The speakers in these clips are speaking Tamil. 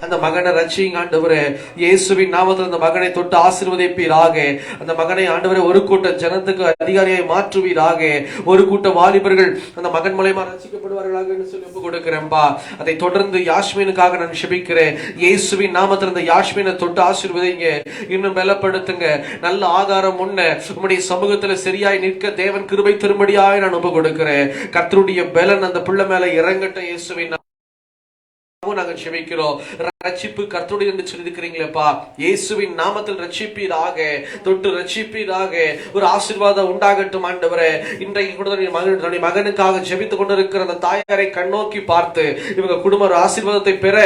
அந்த மகனை ரட்சிங்க ஆண்டவரே. இயேசுவின் நாமத்தில் அந்த மகனை தொட்டு ஆசீர்வதிப்பீராக. அந்த மகனை ஆண்டவரே ஒரு கூட்ட ஜனத்துக்கு அதிகாரியை மாற்றுவீராக. ஒரு கூட்ட வாலிபர்கள் அந்த மகன் மூலமா ரட்சிக்கப்படுவார்களாக என்று சொல்லி ஒப்பு கொடுக்கிறேன்பா. அதை தொடர்ந்து யாஸ்மினுக்காக நான் ஜெபிக்கிறேன். இயேசுவின் நாமத்தில் அந்த யாஸ்மினை தொட்டு ஆசீர்வதிங்க, இன்னும் பலப்படுத்துங்க. நல்ல ஆதாரம் முன்ன உம்முடைய சமூகத்துல சரியாய் நிற்க தேவன் கிருபை தரும்படியாய் நான் ஒப்பு கொடுக்கிறேன். கர்த்தருடைய பலன் அந்த பிள்ளை மேல இறங்கட்டும். இயேசுவின் நாங்கள் ஜெபிக்கிறோம். ரட்சிப்பு கர்த்தருடைய என்று சொல்லியிருக்கிறீங்களேப்பா. இயேசுவின் நாமத்தில் ரட்சிப்பீராக, தொட்டு ரட்சிப்பீராக. ஒரு ஆசீர்வாதம் உண்டாகட்டும் ஆண்டவரே. இன்றைக்கு கூட மகனுக்காக ஜெபித்துக் கொண்டிருக்கிற அந்த தாயாரை கண்ணோக்கி பார்த்து இவங்க குடும்ப ஒரு ஆசீர்வாதத்தை பெற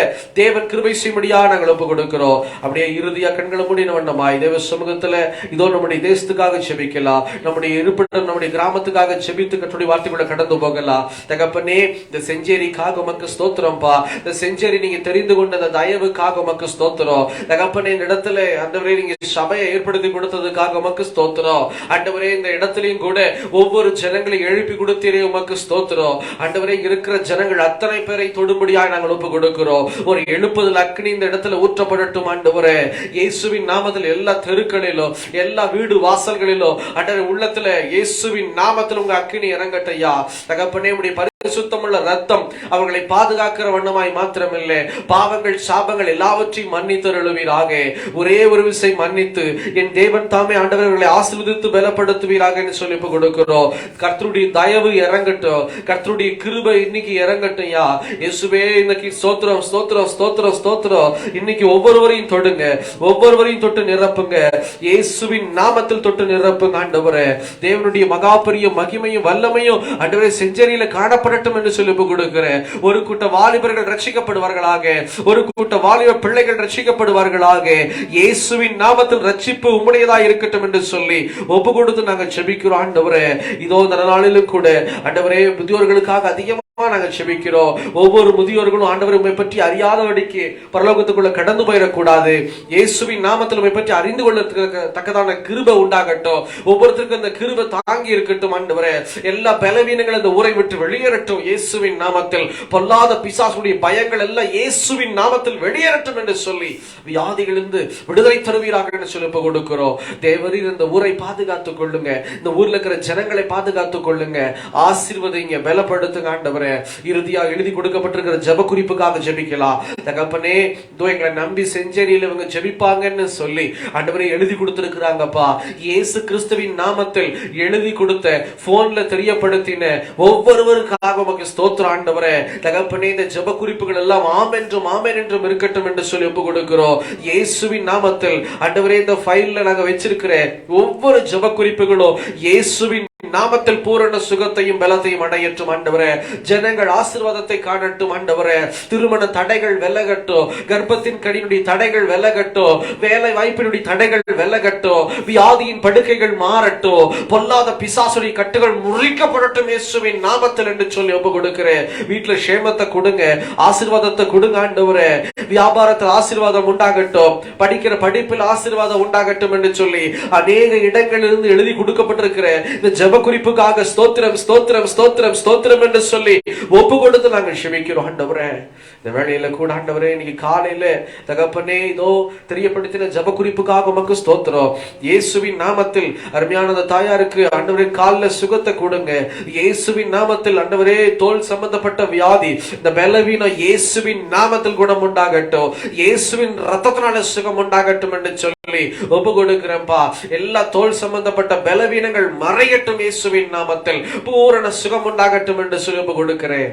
தேவன் கிருபை செய்யும்படியா நாங்கள் ஒப்பு கொடுக்கிறோம். அப்படியே இறுதியா கண்களை மூடின வண்ணமாய் தேவ சமூகத்துல இதோ நம்முடைய தேசத்துக்காக ஜெபிக்கலாம், நம்முடைய இருப்பிடம் நம்முடைய கிராமத்துக்காக ஜெபித்து கர்த்தருடைய வார்த்தைக்குள்ள கடந்து போகலாம். தகப்பனே, இந்த செஞ்சேரிக்காக உமக்கு ஸ்தோத்திரம்பா. இந்த செஞ்சேரி நீங்க தெரிந்து கொண்ட தயவுக்காக உமக்கு ஸ்தோத்திரம். தகப்பனே, இந்த இடத்துல ஆண்டவரே நீங்க சபையை ஏற்படுத்தி கொடுத்ததுக்காக உமக்கு ஸ்தோத்திரம். ஆண்டவரே, இந்த இடத்திலையும் கூட ஒவ்வொரு ஜனங்களை எழுப்பி கொடுத்தீரே உமக்கு ஸ்தோத்திரம். ஆண்டவரே, இருக்கிற ஜனங்கள் அத்தனை பேரை தொடும்படியாக நாங்கள் ஒப்பு கொடுக்கிறோம். ஒரு எழுப்புதல் அக்னி இந்த இடத்துல ஊற்றப்படட்டும் ஆண்டவரே. இயேசுவின் நாமத்தில் எல்லா தெருக்களிலும் எல்லா வீடு வாசல்களிலும் ஆண்டவரே உள்ளத்துல இயேசுவின் நாமத்தில் உங்க அக்னி இறங்கட்டையா. தகப்பனே, உடைய பரிசுத்தமுள்ள ரத்தம் அவர்களை பாதுகாக்கிற வண்ணமாய் மாத்திரமில்லை, பாவங்கள் சாபங்கள் எல்லாவற்றையும் மன்னித்தருளுவீராக. ஒரே ஒரு விசை மன்னித்து என் தேவன் தாமே ஆண்டவர்களை ஆசீர்வதித்து பலப்படுத்துவீராக என்று சொல்லி கொடுக்கிறோம். கர்த்தருடைய தயவு இறங்கட்டும், கர்த்தருடைய கிருபை இன்னைக்கு இறங்கட்டும். யா இயேசுவே, இன்னைக்கு ஸ்தோத்திரம் ஸ்தோத்திரம் ஸ்தோத்திரம் ஸ்தோத்திரம். இன்னைக்கு ஒவ்வொருவரையும் தொடுங்க, ஒவ்வொருவரையும் தொட்டு நிரப்புங்க. இயேசுவின் நாமத்தில் தொட்டு நிரப்புங்க ஆண்டவரே. தேவனுடைய மகாபெரிய மகிமையும் வல்லமையும் ஆண்டவரே செஞ்சேரியில காணப்படட்டும் என்று சொல்லி கொடுக்கிறேன். ஒரு கூட்ட வாலிபர்கள் ரட்சிக்கப்படுவார்களாக, ஒரு கூட்ட வாலிப பிள்ளைகள் ரட்சிக்கப்படுவார்களாக. இயேசுவின் நாமத்தில் ரட்சிப்பு உம்முடையதாக இருக்கட்டும் என்று சொல்லி ஒப்பு கொடுத்து நாங்கள் ஜெபிக்கிறோம் ஆண்டவரே. இதோ இந்த நாளிலும் கூட ஆண்டவரே முதியோர்களுக்காக அதிகமாக நாங்கள் ஜெபிக்கிறோம். ஒவ்வொரு முதியோர்களும் ஆண்டவரை உம்மை பற்றி அறியாதபடிக்கு பரலோகத்துக்குள்ள கடந்து போயிடக்கூடாது. இயேசுவின் நாமத்தில் உம்மை பற்றி அறிந்து கொள்ளத்தக்கதான கிருபை உண்டாகட்டும். ஒவ்வொருத்தருக்கும் அந்த கிருபை தாங்கி இருக்கட்டும் ஆண்டவரே. எல்லா பலவீனங்கள் அந்த ஊரை விட்டு வெளியேறட்டும் இயேசுவின் நாமத்தில். பொல்லாத பிசாசுடைய பயங்கள் எல்லாம் இயேசுவின் நாமத்தில் வெளியேறட்டும் என்று சொல்லி வியாதிகளிலிருந்து விடுதலை தருவீராக என்று சொல்லி கொடுக்கிறோம். தேவரீர் இந்த ஊரை பாதுகாத்துக் கொள்ளுங்க, இந்த ஊர்ல இருக்கிற ஜனங்களை பாதுகாத்துக் கொள்ளுங்க, ஆசீர்வதிங்க, பலப்படுத்துங்க ஆண்டவரே. இறுதியா எழுதி கொடுக்கப்பட்டிருக்கிற ஜெப குறிப்புக்காக ஜெபிக்கலாம். தகப்பனே, இதோ எங்களை நம்பி செஞ்சேரியில இவங்க ஜெபிப்பாங்கன்னு சொல்லி ஆண்டவரே எழுதி கொடுத்திருக்கிறாங்கப்பா. இயேசு கிறிஸ்துவின் நாமத்தில் எழுதி கொடுத்த போன்ல தெரியப்படுத்தின ஒவ்வொருவருக்காக உமக்கு ஸ்தோத்திரம் ஆண்டவரே. தகப்பனே, இந்த ஜெப குறிப்புகள் எல்லாம் ஆம் என்றும் ஆமென் என்றும் இருக்கட்டும் என்று சொல்லி ஒப்பு கொடுக்கிறோம். இயேசுவின் நாமத்தில் ஆண்டவரே, இந்த ஃபைல்ல நாங்க வச்சிருக்கிற ஒவ்வொரு ஜெப குறிப்புகளும் இயேசுவின் நாமத்தில் பூரண சுகத்தையும் பலத்தையும் அடையட்டும் ஆண்டவரே. ஜனங்கள் ஆசீர்வாதத்தை காணட்டும் ஆண்டவரே. திருமண தடைகள் விலகட்டும், கர்ப்பத்தின் கனியினுடைய தடைகள் விலகட்டும், வேலை வாய்ப்பினுடைய தடைகள் விலகட்டும், வியாதியின் படுக்கைகள் மாறட்டும், பொல்லாத பிசாசுடைய கட்டுகள் முறிக்கப்படட்டும் இயேசுவின் நாமத்தில் என்று சொல்லி ஒப்பு கொடுக்கிறேன். வீட்டுல சேமத்தை கொடுங்க, ஆசீர்வாதத்தை கொடுங்க ஆண்டவரே. வியாபாரத்தில் ஆசீர்வாதம் உண்டாகட்டும், படிக்கிற படிப்பில் ஆசீர்வாதம் உண்டாகட்டும் என்று சொல்லி அநேக இடங்களிலிருந்து எழுதி கொடுக்கப்பட்டிருக்கிற இந்த ஜெப குறிப்புக்காக ஸ்தோத்திரம் ஸ்தோத்திரம் ஸ்தோத்திரம் ஸ்தோத்திரம் என்று சொல்லி ஒப்பு கொடுத்து நாங்கள் ஜெபிக்கிறோம் ஆண்டவரே. இந்த வேளையில கூட ஆண்டவரே, இன்னைக்கு காலையில தகப்பனே இதோ தெரியப்படுத்தின ஜெப குறிப்புக்காக உமக்கு ஸ்தோத்திரம். இயேசுவின் நாமத்தில் அருமையான தாயாருக்கு ஆண்டவரே காலில் சுகத்தை கொடுங்க. இயேசுவின் நாமத்தில் ஆண்டவரே தோல் சம்பந்தப்பட்ட வியாதி, இந்த பலவீனம் இயேசுவின் நாமத்தில் குணம் உண்டாகட்டும், இயேசுவின் ரத்தத்தினால சுகம் உண்டாகட்டும் என்று சொல்லி ஒப்பு கொடுக்கிறேன்ப்பா. எல்லா தோல் சம்பந்தப்பட்ட பலவீனங்கள் மறையட்டும் இயேசுவின் நாமத்தில், பூரண சுகம் உண்டாகட்டும் என்று சொல்லி ஒப்பு கொடுக்கிறேன்.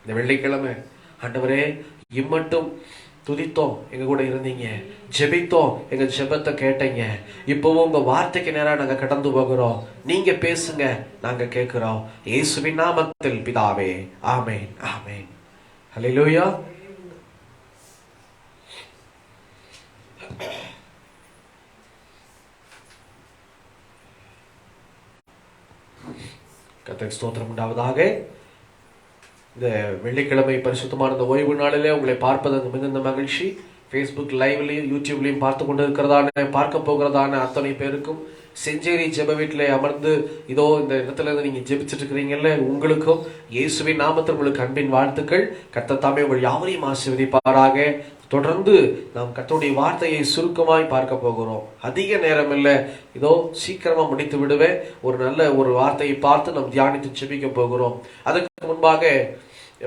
இந்த வெள்ளிக்கிழமை ஆண்டவரே இம்மட்டும் துதித்தோம், எங்க கூட இருந்தீங்க, ஜெபித்தோம், எங்க ஜெபத்தை கேட்டீங்க. இப்பவும் உங்க வார்த்தைக்கு நேரம் நாங்க கடந்து போகிறோம். நீங்க பேசுங்க, நாங்க கேட்கிறோம். இயேசுவின் நாமத்தில் பிதாவே, ஆமென் ஆமென். ஹல்லேலூயா. கர்த்தருக்கு ஸ்தோத்திரம் உண்டாவதாக. இந்த வெள்ளிக்கிழமை பரிசுத்தமான இந்த ஓய்வு நாளிலே உங்களை பார்ப்பது மிகுந்த மகிழ்ச்சி. ஃபேஸ்புக் லைவ்லையும் யூடியூப்லையும் பார்த்து கொண்டு இருக்கிறதான பார்க்க போகிறதான அத்தனை பேருக்கும் செஞ்சேரி ஜெப வீட்டில் அமர்ந்து இதோ இந்த இடத்துல இருந்து நீங்க ஜெபிச்சுட்டு இருக்கிறீங்கல்ல, உங்களுக்கும் இயேசுவின் நாமத்தில் உங்களுக்கு அன்பின் வாழ்த்துக்கள். கர்த்தர் தாமே உங்கள் யாவரையும் ஆசீர்வதிப்பாராக. தொடர்ந்து நாம் கர்த்தருடைய வார்த்தையை சுருக்கமாய் பார்க்க போகிறோம். அதிக நேரம் இல்லை, இதோ சீக்கிரமா முடித்து விடுவேன். ஒரு நல்ல ஒரு வார்த்தையை பார்த்து நாம் தியானித்து ஜெபிக்க போகிறோம். அதுக்கு முன்பாக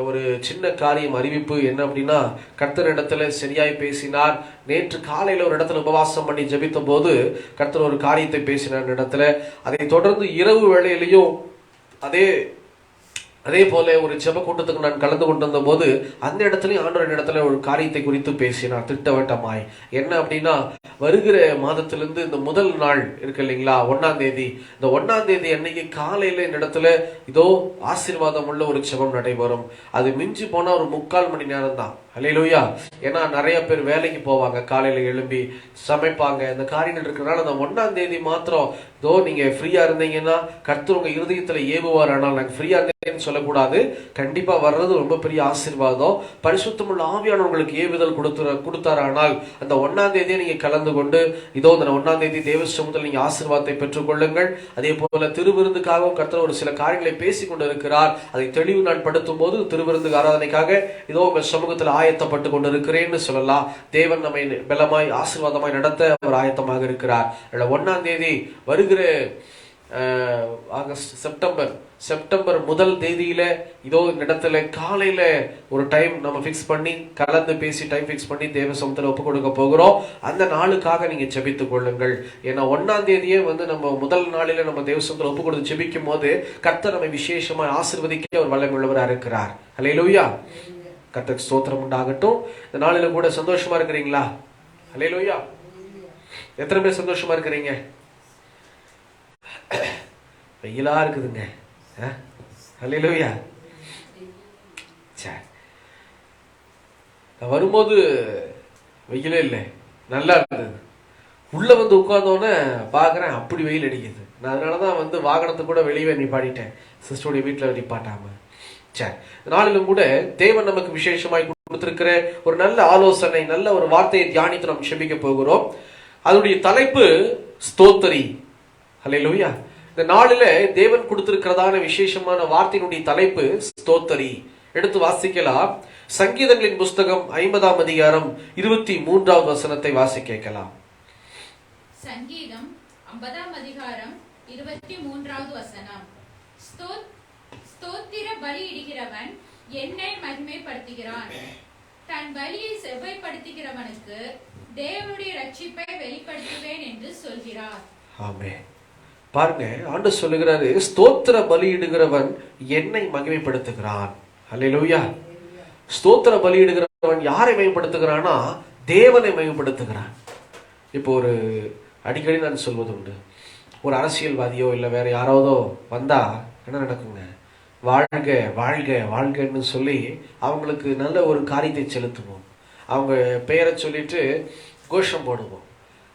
ஒரு சின்ன காரியம் அறிவிப்பு என்ன அப்படின்னா, கர்த்தர் இடத்துல சரியாய் பேசினார். நேற்று காலையில ஒரு இடத்துல உபவாசம் பண்ணி ஜெபித்த போது கர்த்தர் ஒரு காரியத்தை பேசினார் இடத்துல. அதை தொடர்ந்து இரவு வேளையிலையும் அதே போல ஒரு ஜெப கூட்டத்துக்கு நான் கலந்து கொண்டிருந்த போது அந்த இடத்துலயும் ஆண்டவர் இடத்துல ஒரு காரியத்தை குறித்து பேசினார் திட்டவட்டமாய். என்ன அப்படின்னா, வருகிற மாதத்திலிருந்து இந்த முதல் நாள் இருக்கு இல்லைங்களா, 1ஆம் தேதி, இந்த 1ஆம் தேதி அன்னைக்கு காலையில இந்த இடத்துல இதோ ஆசீர்வாதம் உள்ள ஒரு ஜெபம் நடைபெறும். அது மிஞ்சி போனா ஒரு 3/4 மணி நேரம் தான். அல்லேலூயா. ஏன்னா நிறைய பேர் வேலைக்கு போவாங்க, காலையில எழும்பி சமைப்பாங்க, இந்த காரியங்கள் இருக்கிறதுனால அந்த 1ஆம் தேதி மாத்திரம் இதோ நீங்க ஃப்ரீயா இருந்தீங்கன்னா கர்த்தர் உங்க இருதயத்துல ஏவுவார். ஆனால் நாங்க ஃப்ரீயா இருந்தேன்னு சொல்லக்கூடாது. கண்டிப்பா வர்றது ரொம்ப பெரிய ஆசீர்வாதம். பரிசுத்தமுள்ள ஆவியானவர் உங்களுக்கு ஏவுதல் கொடுத்தார். ஆனால் அந்த 1ஆம் தேதியை நீங்க கலந்து கொண்டு இதோ அந்த 1ஆம் தேதி தேவ சமூகத்தில் நீங்க ஆசீர்வாதத்தை பெற்றுக் கொள்ளுங்கள். அதே போல திருவிருந்துக்காகவும் கர்த்தர் ஒரு சில காரியங்களை பேசி கொண்டு இருக்கிறார். அதை தெளிவு நான் படுத்தும் போது திருவிருந்து ஆராதனைக்காக இதோ உங்க சமூகத்தில் ஆயத்தப்பட்டு கொண்டிருக்கிறேன்னு சொல்லலாம். தேவன் நம்மை பலமாய் ஆசீர்வாதமாய் நடத்த அவர் ஆயத்தமாக இருக்கிறார். 1ஆம் தேதி வருகிற ஆகஸ்ட் செப்டம்பர் முதல் தேதியில இதோ இந்த இடத்துல காலையில ஒரு டைம் நம்ம பிக்ஸ் பண்ணி கலந்து பேசி டைம் பிக்ஸ் பண்ணி தேவ சமூகத்தில் ஒப்பு கொடுக்க போகிறோம். அந்த நாளுக்காக நீங்க ஜெபித்துக் கொள்ளுங்கள். ஏன்னா 1ஆம் தேதியே நம்ம முதல் நாளில நம்ம தேவ சமூகத்தில் ஒப்பு கொடுத்து ஜெபிக்கும் போது கர்த்தர் நம்மை விசேஷமா ஆசீர்வதிக்க அவர் வல்லமை உள்ளவராக இருக்கிறார். அல்லேலூயா. கர்த்தருக்கு ஸ்தோத்திரம் உண்டாகட்டும். இந்த நாளில கூட சந்தோஷமா இருக்கிறீங்களா? அல்லேலூயா. எத்தனை பேர் சந்தோஷமா இருக்கிறீங்க? வெயிலா இருக்குதுங்க. அல்லேலூயா. நான் வரும்போது வெயிலே இல்லை, நல்லா இருந்தது. உள்ள வந்து உட்கார்ந்தோன்னே பாக்குறேன் அப்படி வெயில் அடிக்குது. நான் அதனாலதான் வாகனத்தை கூட வெளியே நிப்பாட்டிட்டேன், சிஸ்டருடைய வீட்டுல நிப்பாட்டாம. நாளிலும் கூட தேவன் நமக்கு விசேஷமாய் கொடுத்திருக்கிற ஒரு நல்ல ஆலோசனை, நல்ல ஒரு வார்த்தையை தியானித்து நாம் செபிக்க போகிறோம். அதனுடைய தலைப்பு ஸ்தோத்திரி. அல்லேலூயா. இந்த நாளில தேவன் கொடுத்திருக்கிறதான விசேஷமான வார்த்தையினுடைய தலைப்பு ஸ்தோத்திரி. எடுத்து வாசிக்கலாம். சங்கீதங்களின் புஸ்தகம் 50ஆம் அதிகாரம் 23வது வசனத்தை வாசிக்கலாம். சங்கீதம் 50ஆம் அதிகாரம் 23வது வசனம். ஸ்தோத்திர பலியிடுகிறவன் என்னை மகிமைப்படுத்துகிறான். தன் பலியை செவ்வாய்ப்படுத்துகிறவனுக்கு தேவனுடைய ரட்சிப்பை வெளிப்படுத்துவேன் என்று சொல்கிறார். ஆமென். பாருங்க, ஆண்டவர் சொல்லுகிறாரு, ஸ்தோத்திர பலியிடுகிறவன் என்னை மகிமைப்படுத்துகிறான். அல்லேலூயா. ஸ்தோத்திர பலியிடுகிறவன் யாரை மகிமைப்படுத்துகிறானா? தேவனை மகிமைப்படுத்துகிறான். இப்போ ஒரு அடிக்கடி நான் சொல்வது உண்டு, ஒரு அரசியல்வாதியோ இல்லை வேற யாராவதோ வந்தா என்ன நடக்குங்க? வாழ்க வாழ்க வாழ்கன்னு சொல்லி அவங்களுக்கு நல்ல ஒரு காரியத்தை செலுத்துவோம். அவங்க பெயரை சொல்லிட்டு கோஷம் போடுவோம்.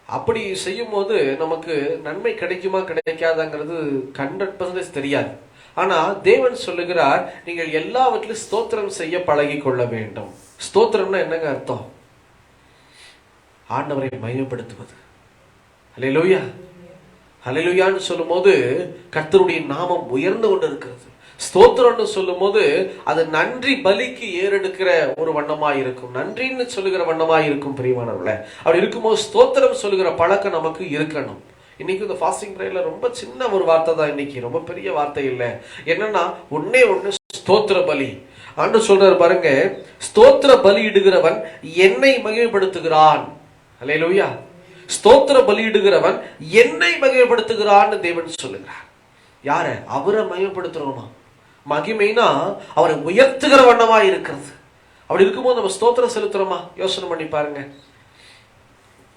அப்படி செய்யும் போது நமக்கு நன்மை கிடைக்குமா கிடைக்காதாங்கிறது 100% தெரியாது. ஆனா தேவன் சொல்லுகிறார், நீங்கள் எல்லாவற்றிலும் ஸ்தோத்திரம் செய்ய பழகி கொள்ள வேண்டும். ஸ்தோத்திரம்னா என்னங்க அர்த்தம்? ஆண்டவரை மகிமைப்படுத்துவது. அல்லேலூயா. அல்லேலூயான்னு சொல்லும் போது கர்த்தருடைய நாமம் உயர்ந்து கொண்டு இருக்கிறது. ஸ்தோத்திரம்னு சொல்லும் போது அது நன்றி பலிக்கு ஏறெடுக்கிற ஒரு வண்ணமா இருக்கும், நன்றின்னு சொல்லுகிற வண்ணமா இருக்கும். பிரியமானவர்களே, அப்படி இருக்கும்போது ஸ்தோத்திரம் சொல்லுகிற பழக்கம் நமக்கு இருக்கணும். இன்னைக்கு இந்த ஃபாஸ்டிங் பிரேயர்ல ரொம்ப சின்ன ஒரு வார்த்தை தான், இன்னைக்கு ரொம்ப பெரிய வார்த்தை இல்லை. என்னன்னா ஒன்னே ஒண்ணு, ஸ்தோத்திர பலி. ஆண்டவர் சொல்றாரு பாருங்க, ஸ்தோத்திர பலி இடுகிறவன் என்னை மகிமைப்படுத்துகிறான். அல்லேலூயா. ஸ்தோத்திர பலியிடுகிறவன் என்னை மகிமைப்படுத்துகிறான்னு தேவன் சொல்லுகிறார். யார? அவரை மகிமைப்படுத்துறோமா? மகிமைனா அவரை உயர்த்துகிற வண்ணமா இருக்கிறது. அப்படி இருக்கும்போது நம்ம ஸ்தோத்திரம் செலுத்துறோமா? யோசனை பண்ணி பாருங்க.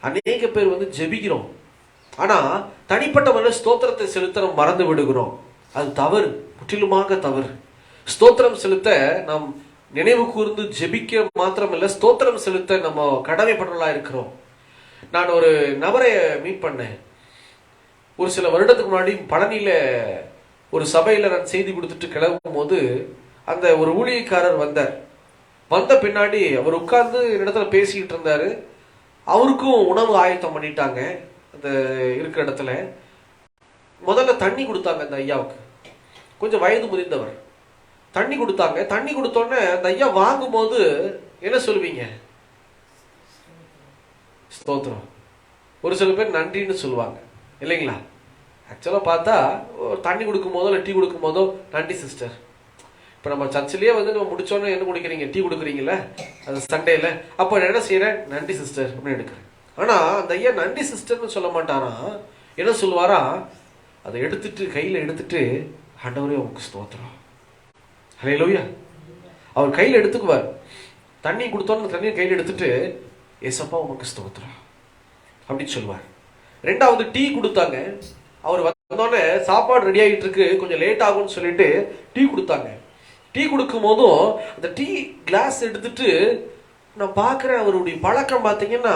அநேக பேர் ஜெபிக்கிறோம், ஆனா தனிப்பட்ட முறையில் ஸ்தோத்திரத்தை செலுத்த மறந்து விடுகிறோம். அது தவறு, முற்றிலுமாக தவறு. ஸ்தோத்திரம் செலுத்த நாம் நினைவு கூர்ந்து ஜெபிக்க மாத்திரமல்ல, ஸ்தோத்திரம் செலுத்த நம்ம கடமைப்பட்டவர்களா இருக்கிறோம். நான் ஒரு நபரை மீட் பண்ணேன் ஒரு சில வருடத்துக்கு முன்னாடி. பழனியில ஒரு சபையில நான் செய்தி கொடுத்துட்டு கிளம்பும் போது அந்த ஒரு ஊழியக்காரர் வந்தார். வந்த பின்னாடி அவர் உட்கார்ந்து இடத்துல பேசிக்கிட்டு இருந்தாரு. அவருக்கும் உணவு ஆயத்தம் பண்ணிட்டாங்க. அந்த இருக்கிற இடத்துல முதல்ல தண்ணி கொடுத்தாங்க. அந்த ஐயாவுக்கு கொஞ்சம் வயது முதிர்ந்தவர். தண்ணி கொடுத்தாங்க. தண்ணி கொடுத்தோடனே அந்த ஐயா வாங்கும் போது என்ன சொல்லுவீங்க? ஸ்தோத்திரம். ஒரு சில பேர் நன்றின்னு சொல்லுவாங்க இல்லைங்களா? ஆக்சுவலாக பார்த்தா தண்ணி கொடுக்கும் போதோ இல்லை டீ கொடுக்கும் போதோ நன்றி சிஸ்டர். இப்போ நம்ம சர்ச்சிலேயே வந்து நம்ம முடிச்சோன்னே என்ன குடிக்கிறீங்க? டீ கொடுக்குறீங்களே அது சண்டேல. அப்போ என்ன செய்கிறேன்? நன்றி சிஸ்டர் அப்படின்னு எடுக்கிறேன். ஆனால் அந்த ஐயா நன்றி சிஸ்டர்னு சொல்ல மாட்டாரா, என்ன சொல்லுவாரா? அதை எடுத்துட்டு கையில் எடுத்துட்டு ஆண்டவரே உங்களுக்கு ஸ்தோத்திரம், ஹல்லேலூயா. அவர் கையில் எடுத்துக்குவார். தண்ணி கொடுத்தோன்னு தண்ணியை கையில் எடுத்துட்டு ஏசப்பா உங்களுக்கு ஸ்தோத்திரம் அப்படின்னு சொல்லுவார். ரெண்டாவது டீ கொடுத்தாங்க. அவர் வந்தோடனே சாப்பாடு ரெடி ஆகிட்டு இருக்கு, கொஞ்சம் லேட் ஆகும்னு சொல்லிட்டு டீ கொடுத்தாங்க. டீ கொடுக்கும் போதும் அந்த டீ கிளாஸ் எடுத்துட்டு நான் பார்க்குறேன், அவருடைய பழக்கம் பார்த்தீங்கன்னா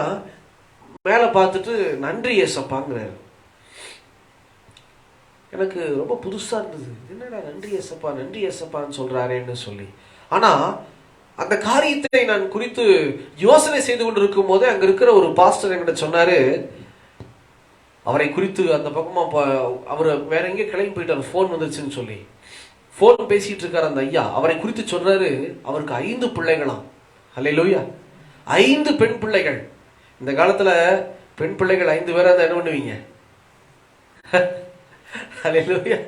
மேலே பார்த்துட்டு நன்றி ஏசப்பாங்கிறாரு. எனக்கு ரொம்ப புதுசாக இருந்தது, என்னடா நன்றி ஏசப்பா நன்றி ஏசப்பான்னு சொல்கிறாரேன்னு சொல்லி. ஆனால் அந்த காரியத்தை நான் குறித்து யோசனை செய்து கொண்டு இருக்கும் போதே அங்கே இருக்கிற ஒரு பாஸ்டர் என்கிட்ட சொன்னார், அவரை குறித்து அந்த பக்கமாக அவர் வேற எங்கேயும் கிளம்பி போயிட்டார், ஃபோன் வந்துருச்சுன்னு சொல்லி ஃபோன் பேசிட்டு இருக்கார் அந்த ஐயா. அவரை குறித்து சொல்றாரு, அவருக்கு 5 பிள்ளைகளாம். ஹல்லேலூயா. 5 பெண் பிள்ளைகள். இந்த காலத்துல பெண் பிள்ளைகள் 5 பேரா இருந்தா என்ன பண்ணுவீங்க? ஹல்லேலூயா.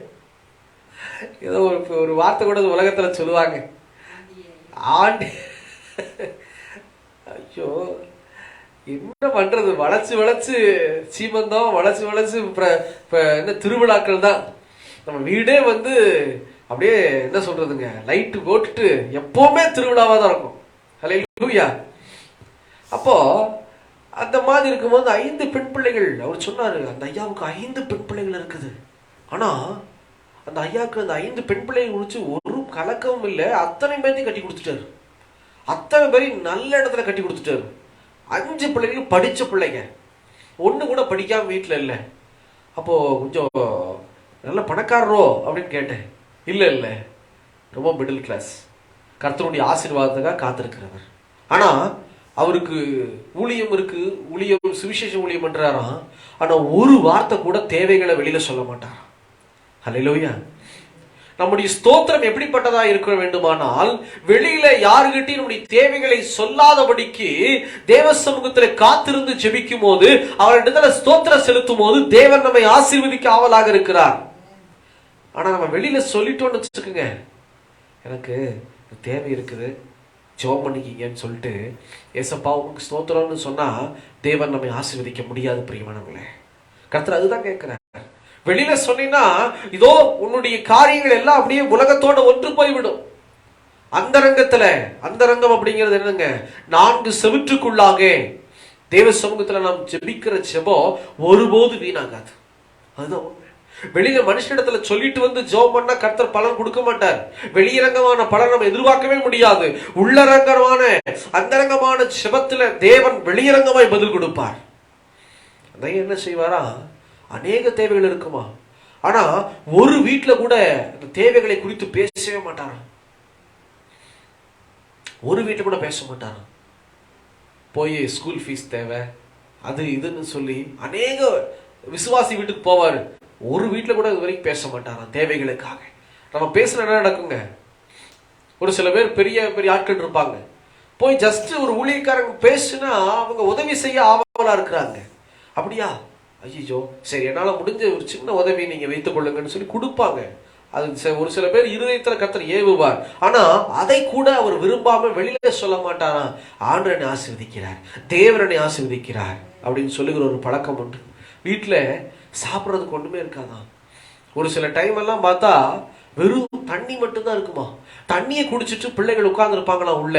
ஏதோ ஒரு வார்த்தை கூட உலகத்துல சொல்லுவாங்க, ஆண்டி. ஐயோ என்ன பண்றது, வளைச்சு வளைச்சு சீமந்தம், வளைச்சு வளைச்சு என்ன திருவிழாக்கள் தான். நம்ம வீடே வந்து அப்படியே என்ன சொல்றதுங்க, லைட்டு போட்டுட்டு எப்பவுமே திருவிழாவா தான் இருக்கும். ஹல்லேலூயா. அப்போ அந்த மாதிரி இருக்கும்போது 5 பெண் பிள்ளைகள். அவர் சொன்னாரு, அந்த ஐயாவுக்கு 5 பெண் பிள்ளைகள் இருக்குது. ஆனா அந்த ஐயாவுக்கு அந்த 5 பெண் பிள்ளைகள் முடிச்சு ஒரு கலக்கமும் இல்லை, அத்தனை பேரையும் கட்டி கொடுத்துட்டாரு. அத்தனை பேரையும் நல்ல இடத்துல கட்டி கொடுத்துட்டாரு. 5 பிள்ளைகளும் படிச்ச பிள்ளைங்க, ஒண்ணு கூட படிக்காம வீட்டுல இல்லை. அப்போ கொஞ்சம் நல்ல பணக்காரரோ அப்படின்னு கேட்டேன். இல்லை இல்லை, ரொம்ப மிடில் கிளாஸ், கர்த்தருடைய ஆசீர்வாதத்துக்காக காத்திருக்கிறவர். ஆனா அவருக்கு ஊழியம் இருக்கு, ஊழியம் சுவிசேஷ ஊழியம் பண்றாராம். ஆனா ஒரு வார்த்தை கூட தேவைகளை வெளியில சொல்ல மாட்டாராம். ஹல்லேலூயா. நம்முடைய ஸ்தோத்திரம் எப்படிப்பட்டதா இருக்க வேண்டுமானால், வெளியில யாருகிட்டையும் நம்முடைய தேவைகளை சொல்லாதபடிக்கு தேவ சமூகத்தில் காத்திருந்து ஜெபிக்கும் போது, அவரிடத்துல ஸ்தோத்திரம் செலுத்தும் போது தேவன் நம்மை ஆசீர்வதிக்க ஆவலாக இருக்கிறார். ஆனா நம்ம வெளியில சொல்லிட்டோம்னு வச்சுக்கோங்க, எனக்கு தேவை இருக்குது ஜெபம் பண்ணிக்கிங்கன்னு சொல்லிட்டு ஏசப்பா உங்களுக்கு ஸ்தோத்திரம்னு சொன்னா தேவன் நம்மை ஆசீர்வதிக்க முடியாது. பிரியமானவங்களே, கர்த்தர் அதுதான் கேட்கிறார். வெளியில சொன்னீங்கன்னா இதோ உன்னுடைய காரியங்கள் எல்லாம் அப்படியே உலகத்தோட ஒன்று போய்விடும். அந்தரங்கத்துல, அந்தரங்கம் அப்படிங்கிறது என்னங்க, 4 செவுற்றுக்குள்ளாக தேவ சமூகத்துல நாம் ஜெபிக்கிற ஜெபம் ஒருபோது வீணாகாது. அதுதான் உண்மை. வெளியில மனுஷனிடத்துல சொல்லிட்டு வந்து ஜெபம் பண்ணா கர்த்தர் பலன் கொடுக்க மாட்டார். வெளியரங்கமான பலன் நம்ம எதிர்பார்க்கவே முடியாது. உள்ளரங்கமான அந்தரங்கமான ஜெபத்துல தேவன் வெளியரங்கமாய் பதில் கொடுப்பார். அதான் என்ன செய்வாரா, அநேக தேவைகள் இருக்குமா, ஆனா ஒரு வீட்டுல கூட அந்த தேவைகளை குறித்து பேசவே மாட்டாராம். ஒரு வீட்டுல கூட பேச மாட்டாராம். போய் ஸ்கூல் ஃபீஸ் தேவை அது இதுன்னு சொல்லி அநேக விசுவாசி வீட்டுக்கு போவாரு, ஒரு வீட்டுல கூட இது வரைக்கும் பேச மாட்டாராம் தேவைகளுக்காக. நம்ம பேசுன என்ன நடக்குங்க, ஒரு சில பேர் பெரிய பெரிய ஆட்கள் இருப்பாங்க, போய் ஜஸ்ட் ஒரு ஊழியக்காரங்க பேசுனா அவங்க உதவி செய்ய ஆவலா இருக்கிறாங்க. அப்படியா, ஐயோ சரி என்னால முடிஞ்ச ஒரு சின்ன உதவி நீங்க வைத்துக் கொள்ளுங்கன்னு சொல்லி கொடுப்பாங்க. அது ஒரு சில பேர் இருதயத்துல கர்த்தர் ஏவுவார். ஆனா அதை கூட அவர் விரும்பாம வெளியில சொல்ல மாட்டாராம். ஆண்டவரை ஆசீர்வதிக்கிறார், தேவனை ஆசீர்வதிக்கிறார் அப்படின்னு சொல்லுகிற ஒரு பழக்கம் உண்டு. வீட்டுல சாப்பிட்றதுக்கு ஒண்ணுமே இருக்காதான். ஒரு சில டைம் எல்லாம் பார்த்தா வெறும் தண்ணி மட்டும்தான் இருக்குமா. தண்ணியை குடிச்சிட்டு பிள்ளைகள் உட்கார்ந்து இருப்பாங்களாம் உள்ள.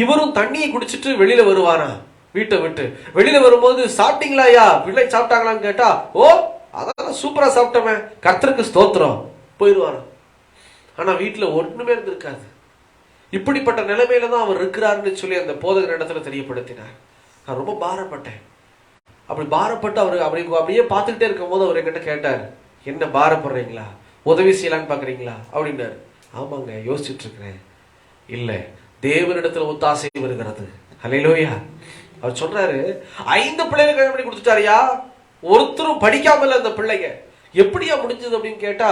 இவரும் தண்ணியை குடிச்சிட்டு வெளியில வருவாராம். வீட்டை விட்டு வெளியில வரும்போது சாப்பிட்டீங்களா ஐயா, பிள்ளை சாப்பிட்டாங்களான்னு கேட்டா, ஓ அதான் சூப்பரா சாப்பிட்டோமே கர்த்தருக்கு ஸ்தோத்திரம் போயிடுவாராம். ஆனா வீட்டுல ஒண்ணுமே இருந்திருக்காது. இப்படிப்பட்ட நிலைமையில தான் அவர் இருக்கிறாருன்னு சொல்லி அந்த போதகர் இடத்துல தெரியப்படுத்தினார். நான் ரொம்ப பாரப்பட்டேன். அப்படி பாரப்பட்டு அவர் அப்படியே பார்த்துக்கிட்டே இருக்கும் போது அவர் என்கிட்ட கேட்டார், என்ன பாரப்படுறீங்களா, உதவி செய்யலான்னு பாக்குறீங்களா அப்படின்னாரு. ஆமாங்க யோசிச்சுட்டு இருக்கிறேன். இல்ல, தேவனிடத்துல ஒத்தாசை வருகிறது. ஹல்லேலூயா. அவர் சொல்றாரு, 5 பிள்ளைகள் கல்யாணம் பண்ணி கொடுத்துட்டாரியா, ஒருத்தரும் படிக்காமல அந்த பிள்ளைங்க எப்படியா முடிஞ்சது அப்படின்னு கேட்டா,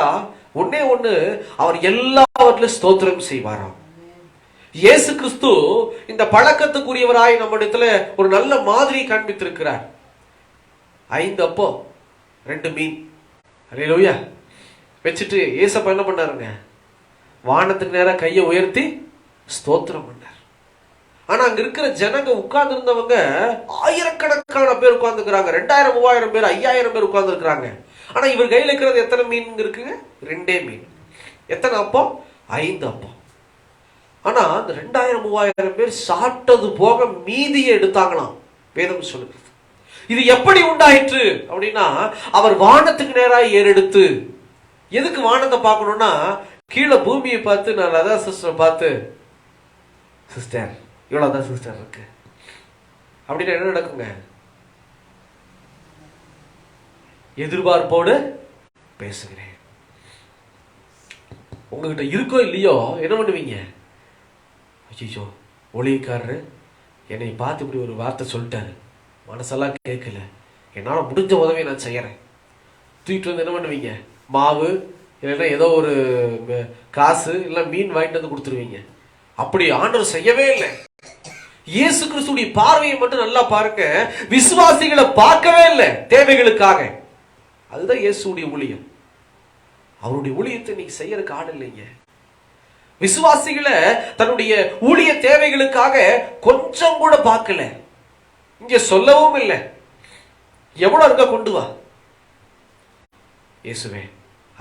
ஒண்ணே ஒண்ணு, அவர் எல்லாவற்றிலும் ஸ்தோத்திரம் செய்வாராம். இயேசு கிறிஸ்து இந்த பழக்கத்துக்குரியவராய் நம்மிடத்துல ஒரு நல்ல மாதிரி காண்பித்திருக்கிறார். 5 அப்பம் 2 மீன் அல்லேலூயா வச்சுட்டு ஏசப்பா என்ன பண்ணாருங்க, வானத்துக்கு நேரம் கையை உயர்த்தி ஸ்தோத்திரம் பண்ணார். ஆனா அங்க இருக்கிற ஜனங்க உட்கார்ந்து இருந்தவங்க ஆயிரக்கணக்கான பேர் உட்கார்ந்துக்கிறாங்க. 2000 3000 பேர் 5000 பேர் உட்கார்ந்து இருக்கிறாங்க. ஆனா இவர் கையில் இருக்கிறது எத்தனை மீன் இருக்குங்க? 2 மீன். எத்தனை அப்பம்? 5 அப்பம். ஆனா அந்த 2000 3000 பேர் சாப்பிட்டது போக மீதியை எடுத்தாங்களாம் வேதம் சொல்லுகிறது. இது எப்படி உண்டாயிற்று அப்படின்னா, அவர் வானத்துக்கு நேராக ஏறெடுத்து, எதுக்கு வானத்தை பார்க்கணும்னா, கீழே பூமியை பார்த்து, நான் லதா சிஸ்டர் பார்த்து, சிஸ்டர் இவ்வளவுதான் சிஸ்டர் இருக்கு அப்படின்னு என்ன நடக்குங்க? எதிர்பார்ப்போடு பேசுகிறேன். உங்ககிட்ட இருக்கோ இல்லையோ என்ன பண்ணுவீங்க? ஐயோ ஒளியக்காரரு என்னை பார்த்து இப்படி ஒரு வார்த்தை சொல்லிட்டாரு, மனசெல்லாம் கேட்கல, என்னால் முடிஞ்ச உதவியை நான் செய்யறேன். தூக்கிட்டு வந்து என்ன பண்ணுவீங்க? மாவு இல்லைன்னா ஏதோ ஒரு காசு இல்லை மீன் வாங்கிட்டு வந்து கொடுத்துருவீங்க. அப்படி ஆண்டவர் செய்யவே இல்லை. இயேசு கிறிஸ்துடைய பார்வையை மட்டும் நல்லா பாருங்க. விசுவாசிகளை பார்க்கவே இல்லை தேவைகளுக்காக. அதுதான் இயேசுடைய ஊழியம். அவருடைய ஊழியத்தை நீங்க செய்யறதுக்கு ஆள் இல்லைங்க. விசுவாசிகளை தன்னுடைய ஊழிய தேவைகளுக்காக கொஞ்சம் கூட பார்க்கல. இங்க சொல்லவும் இல்லை. எவ்வளவு இருக்க கொண்டு வா இயேசுவே,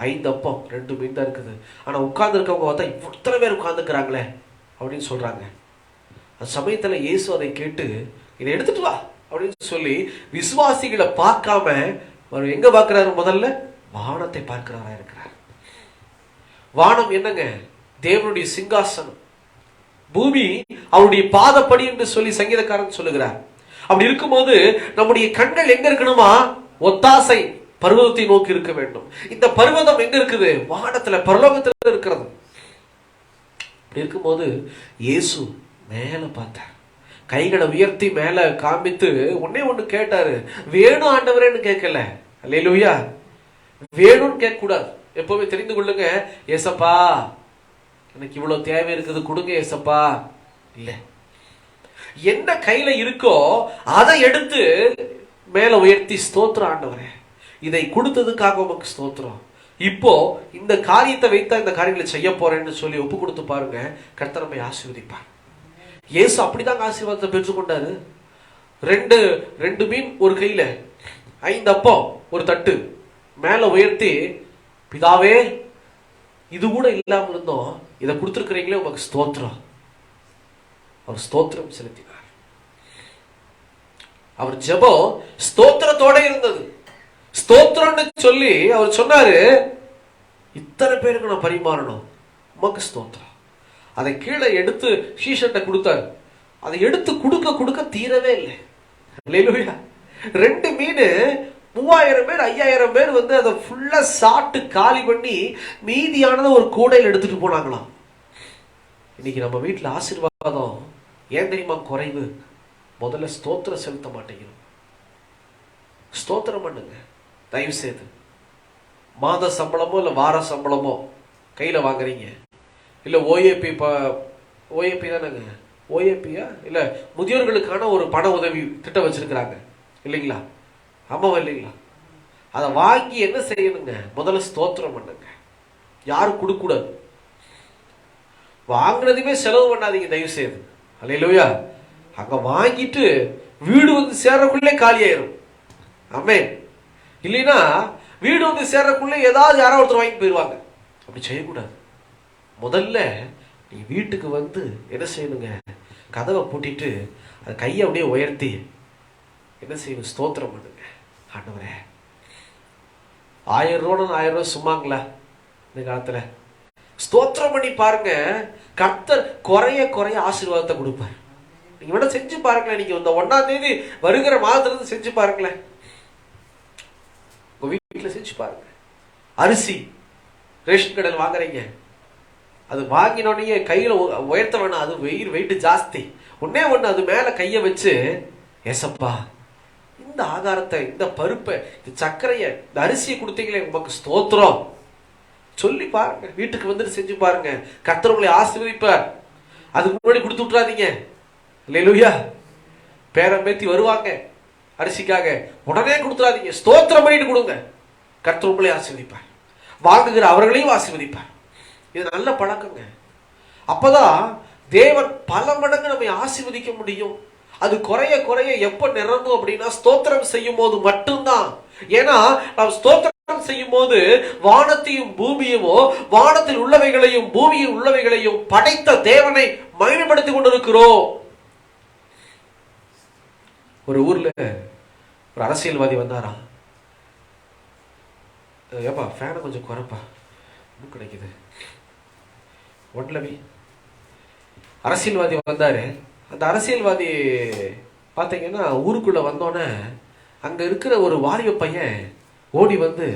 5 அப்பம் 2 மீன் தான் இருக்குது. ஆனா உட்கார்ந்து இருக்கவங்க பார்த்தா இத்தனை பேர் உட்கார்ந்துக்கிறாங்களே அப்படின்னு சொல்றாங்க. அந்த சமயத்துல இயேசு அதை கேட்டு இதை எடுத்துட்டு வா அப்படின்னு சொல்லி விசுவாசிகளை பார்க்காம எங்க பார்க்கிறாரு? முதல்ல வானத்தை பார்க்கிறவரா இருக்கிறார். வானம் என்னங்க? தேவனுடைய சிங்காசனம். பூமி அவருடைய பாதப்படி என்று சொல்லி சங்கீதக்காரன் சொல்லுகிறார். அப்படி இருக்கும்போது நம்முடைய கண்கள் எங்க இருக்கணுமா? ஒத்தாசை பர்வதத்தை நோக்கி இருக்க வேண்டும். இந்த பர்வதம் எங்க இருக்குது? வானத்துல, பரலோகத்துல இருக்கிறது. அப்படி இருக்கும்போது இயேசு மேல பார்த்தார், கைகளை உயர்த்தி மேல காமித்து ஒன்னே ஒண்ணு கேட்டாரு. வேணும் ஆண்டவரேன்னு கேட்கல. அல்லேலூயா. வேணும்னு கேட்க கூடாது. எப்பவுமே தெரிந்து கொள்ளுங்க, ஏசப்பா எனக்கு இவ்வளவு தேவை இருக்குது கொடுங்க ஏசப்பா. இல்ல, என்ன கையில இருக்கோ அதை எடுத்து மேல உயர்த்தி ஸ்தோத்திரம் ஆண்டவரே, இதை கொடுத்ததுக்காக உமக்கு ஸ்தோத்திரம். இப்போ இந்த காரியத்தை வைத்தா இந்த காரியங்களை செய்ய போறேன்னு சொல்லி ஒப்பு கொடுத்து பாருங்க, கர்த்தர் நம்மை ஆசீர்வதிப்பார். இயேசு அப்படிதான் ஆசீர்வாதத்தை பெற்றுக்கொண்டாரு. 2 மீன் ஒரு கையில, 5 அப்பம் ஒரு தட்டு மேல உயர்த்தி, பிதாவே இது கூட இல்லாம இருந்தோம், இதை கொடுத்துருக்கிறீங்களே உமக்கு ஸ்தோத்திரம். அவர் ஸ்தோத்திரம் செலுத்தினார். அவர் ஜெபம் ஸ்தோத்திரத்தோட இருந்தது. ஸ்தோத்திரம்னு சொல்லி அவர் சொன்னாரு, இத்தனை பேருக்கு நான் பரிமாறணும், உமக்கு ஸ்தோத்திரம். அதை கீழே எடுத்து சீஷன்ட்ட கொடுத்தாரு. அதை எடுத்து கொடுக்க கொடுக்க தீரவே இல்லை. அல்லேலூயா. 2 மீன் 3000 பேர் 5000 பேர் வந்து அதை ஃபுல்லா சாப்பிட்டு காலி பண்ணி மீதியானதை ஒரு கூடையில் எடுத்துட்டு போனாங்களாம். இன்னைக்கு நம்ம வீட்டில் ஆசீர்வாதம் ஏன் தெரியுமா குறைவு? முதல்ல ஸ்தோத்திரம் செலுத்த மாட்டேங்கிறோம். ஸ்தோத்திரம் பண்ணுங்க தயவு செய்து. மாத சம்பளமோ இல்லை வார சம்பளமோ கையில் வாங்குறீங்க, இல்லை ஓஏபி தானேங்க, ஓஏபியா இல்லை முதியோர்களுக்கான ஒரு பண உதவி திட்டம் வச்சிருக்கிறாங்க இல்லைங்களா? ஆமாவா இல்லைங்களா? அதை வாங்கி என்ன செய்யணுங்க? முதல்ல ஸ்தோத்திரம் பண்ணுங்க. யாரும் கொடுக்கூடாது. வாங்கினதுமே செலவு பண்ணாதீங்க தயவு செய்து. அல்லேலூயா. அங்க வாங்கிட்டு வீடு வந்து சேர்றக்குள்ளே காலி ஆயிரும். ஆமென். இல்லைன்னா வீடு வந்து சேர்றக்குள்ளே ஏதாவது யாராவது ஒருத்தர் வாங்கி போயிடுவாங்க. அப்படி செய்யக்கூடாது. முதல்ல நீ வீட்டுக்கு வந்து என்ன செய்யணுங்க? கதவை பூட்டிட்டு அது கையை அப்படியே உயர்த்தி என்ன செய்யணும்? ஸ்தோத்திரம் பண்ணுங்க. ஆண்டவரே, 1000 ரூபா 1000 ரூபா சும்மாங்களா இந்த காலத்துல? ஸ்தோத்திரம் பண்ணி பாருங்க, கர்த்தர் குறைய குறைய ஆசீர்வாதத்தை கொடுப்பார். நீங்க வேணா செஞ்சு பாருங்களேன். நீங்க இந்த 1ஆம் தேதி வருகிற மாதத்துல இருந்து செஞ்சு பாருங்களேன். உங்க வீட்டுல செஞ்சு பாருங்க. அரிசி ரேஷன் கடையில் வாங்குறீங்க, அது வாங்கினோடனே கையில உயர்த்த வேணாம், அது வெயிட் ஜாஸ்தி. ஒன்னே ஒண்ணு அது மேல கைய வச்சு, ஏசப்பா இந்த ஆகாரத்தை, இந்த பருப்பை, இந்த சர்க்கரையை, இந்த அரிசியை கொடுத்தீங்களே உமக்கு ஸ்தோத்திரம் சொல்லி பாருங்க. வீட்டுக்கு வந்துட்டு செஞ்சு பாருங்க. கர்த்தர் உங்களை ஆசீர்வதிப்பார். அதுக்கு முன்னாடி கொடுத்து விட்டுறாதீங்க. அல்லேலூயா. பேரம் பேத்தி வருவாங்க அரிசிக்காக, உடனே கொடுத்துறாதீங்க. ஸ்தோத்திரம் பண்ணிட்டு கொடுங்க. கர்த்தர் உங்களை ஆசீர்வதிப்பார், வாங்குகிற அவர்களையும் ஆசீர்வதிப்பார். இது நல்ல பழக்கங்க. அப்பதான் தேவன் பல மடங்கு நம்மை ஆசீர்வதிக்க முடியும். அது குறைய குறைய எப்ப நிரம்பும் அப்படின்னா ஸ்தோத்திரம் செய்யும் போது மட்டும்தான். ஏன்னா நாம் ஸ்தோத்திரம் செய்யும் போது வானத்தையும் பூமியுமோ, வானத்தில் உள்ளவைகளையும் பூமியில் உள்ளவைகளையும் படைத்த தேவனை மகிமைப்படுத்திக் கொண்டிருக்கிறோம். ஒரு ஊர்ல ஒரு அரசியல்வாதி வந்தாராம். ஏப்பா ஃபேனை கொஞ்சம் குறைப்பா, இன்னும் கிடைக்குது ஒன்லவி. அரசியல்வாதி வந்தாரு. அந்த அரசியல்வாதி பார்த்தீங்கன்னா ஊருக்குள்ள வந்தோடனே அங்க இருக்கிற ஒரு வாலிப பையன் ஓடி வந்து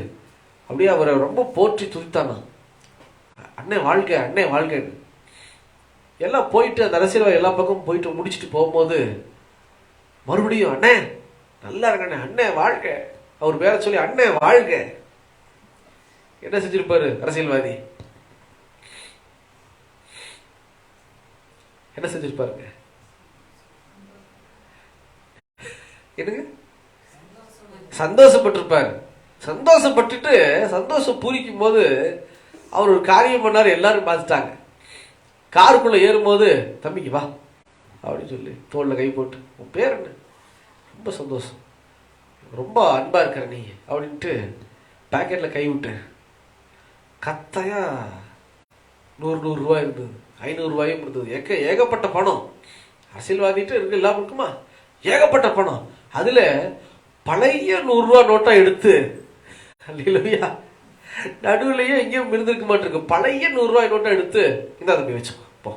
அப்படியே அவரை ரொம்ப போற்றி துதித்தானா. அண்ணே வாழ்க, அண்ணே வாழ்கன்னு எல்லாம் போயிட்டு, அந்த அரசியல்வாதி எல்லா பக்கமும் போயிட்டு முடிச்சுட்டு போகும்போது மறுபடியும் அண்ணே நல்லா இருக்கண்ணே, அண்ணே வாழ்க, அவர் பேர சொல்லி அண்ணே வாழ்க. என்ன செஞ்சிருப்பாரு அரசியல்வாதி? என்ன செஞ்சிருப்பாருங்க? என்னங்க? சந்தோஷப்பட்டிருப்பாரு. சந்தோஷப்பட்டுட்டு சந்தோஷம் பூரிக்கும் போது அவர் ஒரு காரியம் பண்ணாரு. எல்லாரும் பார்த்துட்டாங்க. காருக்குள்ள ஏறும்போது தம்பிக்கு வா அப்படின்னு சொல்லி தோல்ல கை போட்டு, உன் பேர் என்ன? ரொம்ப சந்தோஷம், ரொம்ப அன்பா இருக்கிற நீ அப்படின்ட்டு பாக்கெட்ல கை விட்டு கத்தையா 100 ரூபாய் இருந்தது, 500 ரூபாயும் இருந்தது. ஏகப்பட்ட பணம். அரசியல்வாதிட்டு இருக்கு, இல்லாம இருக்குமா? ஏகப்பட்ட பணம். அதுல பழைய 100 ரூபாய் நோட்டா எடுத்து, அல்லேலூயா, நடுவுலயே எங்கேயும் இருந்திருக்க மாட்டிருக்கு, பழைய 100 ரூபாய் நோட்டா எடுத்து இந்த தம்பி வச்சுக்கோ போ.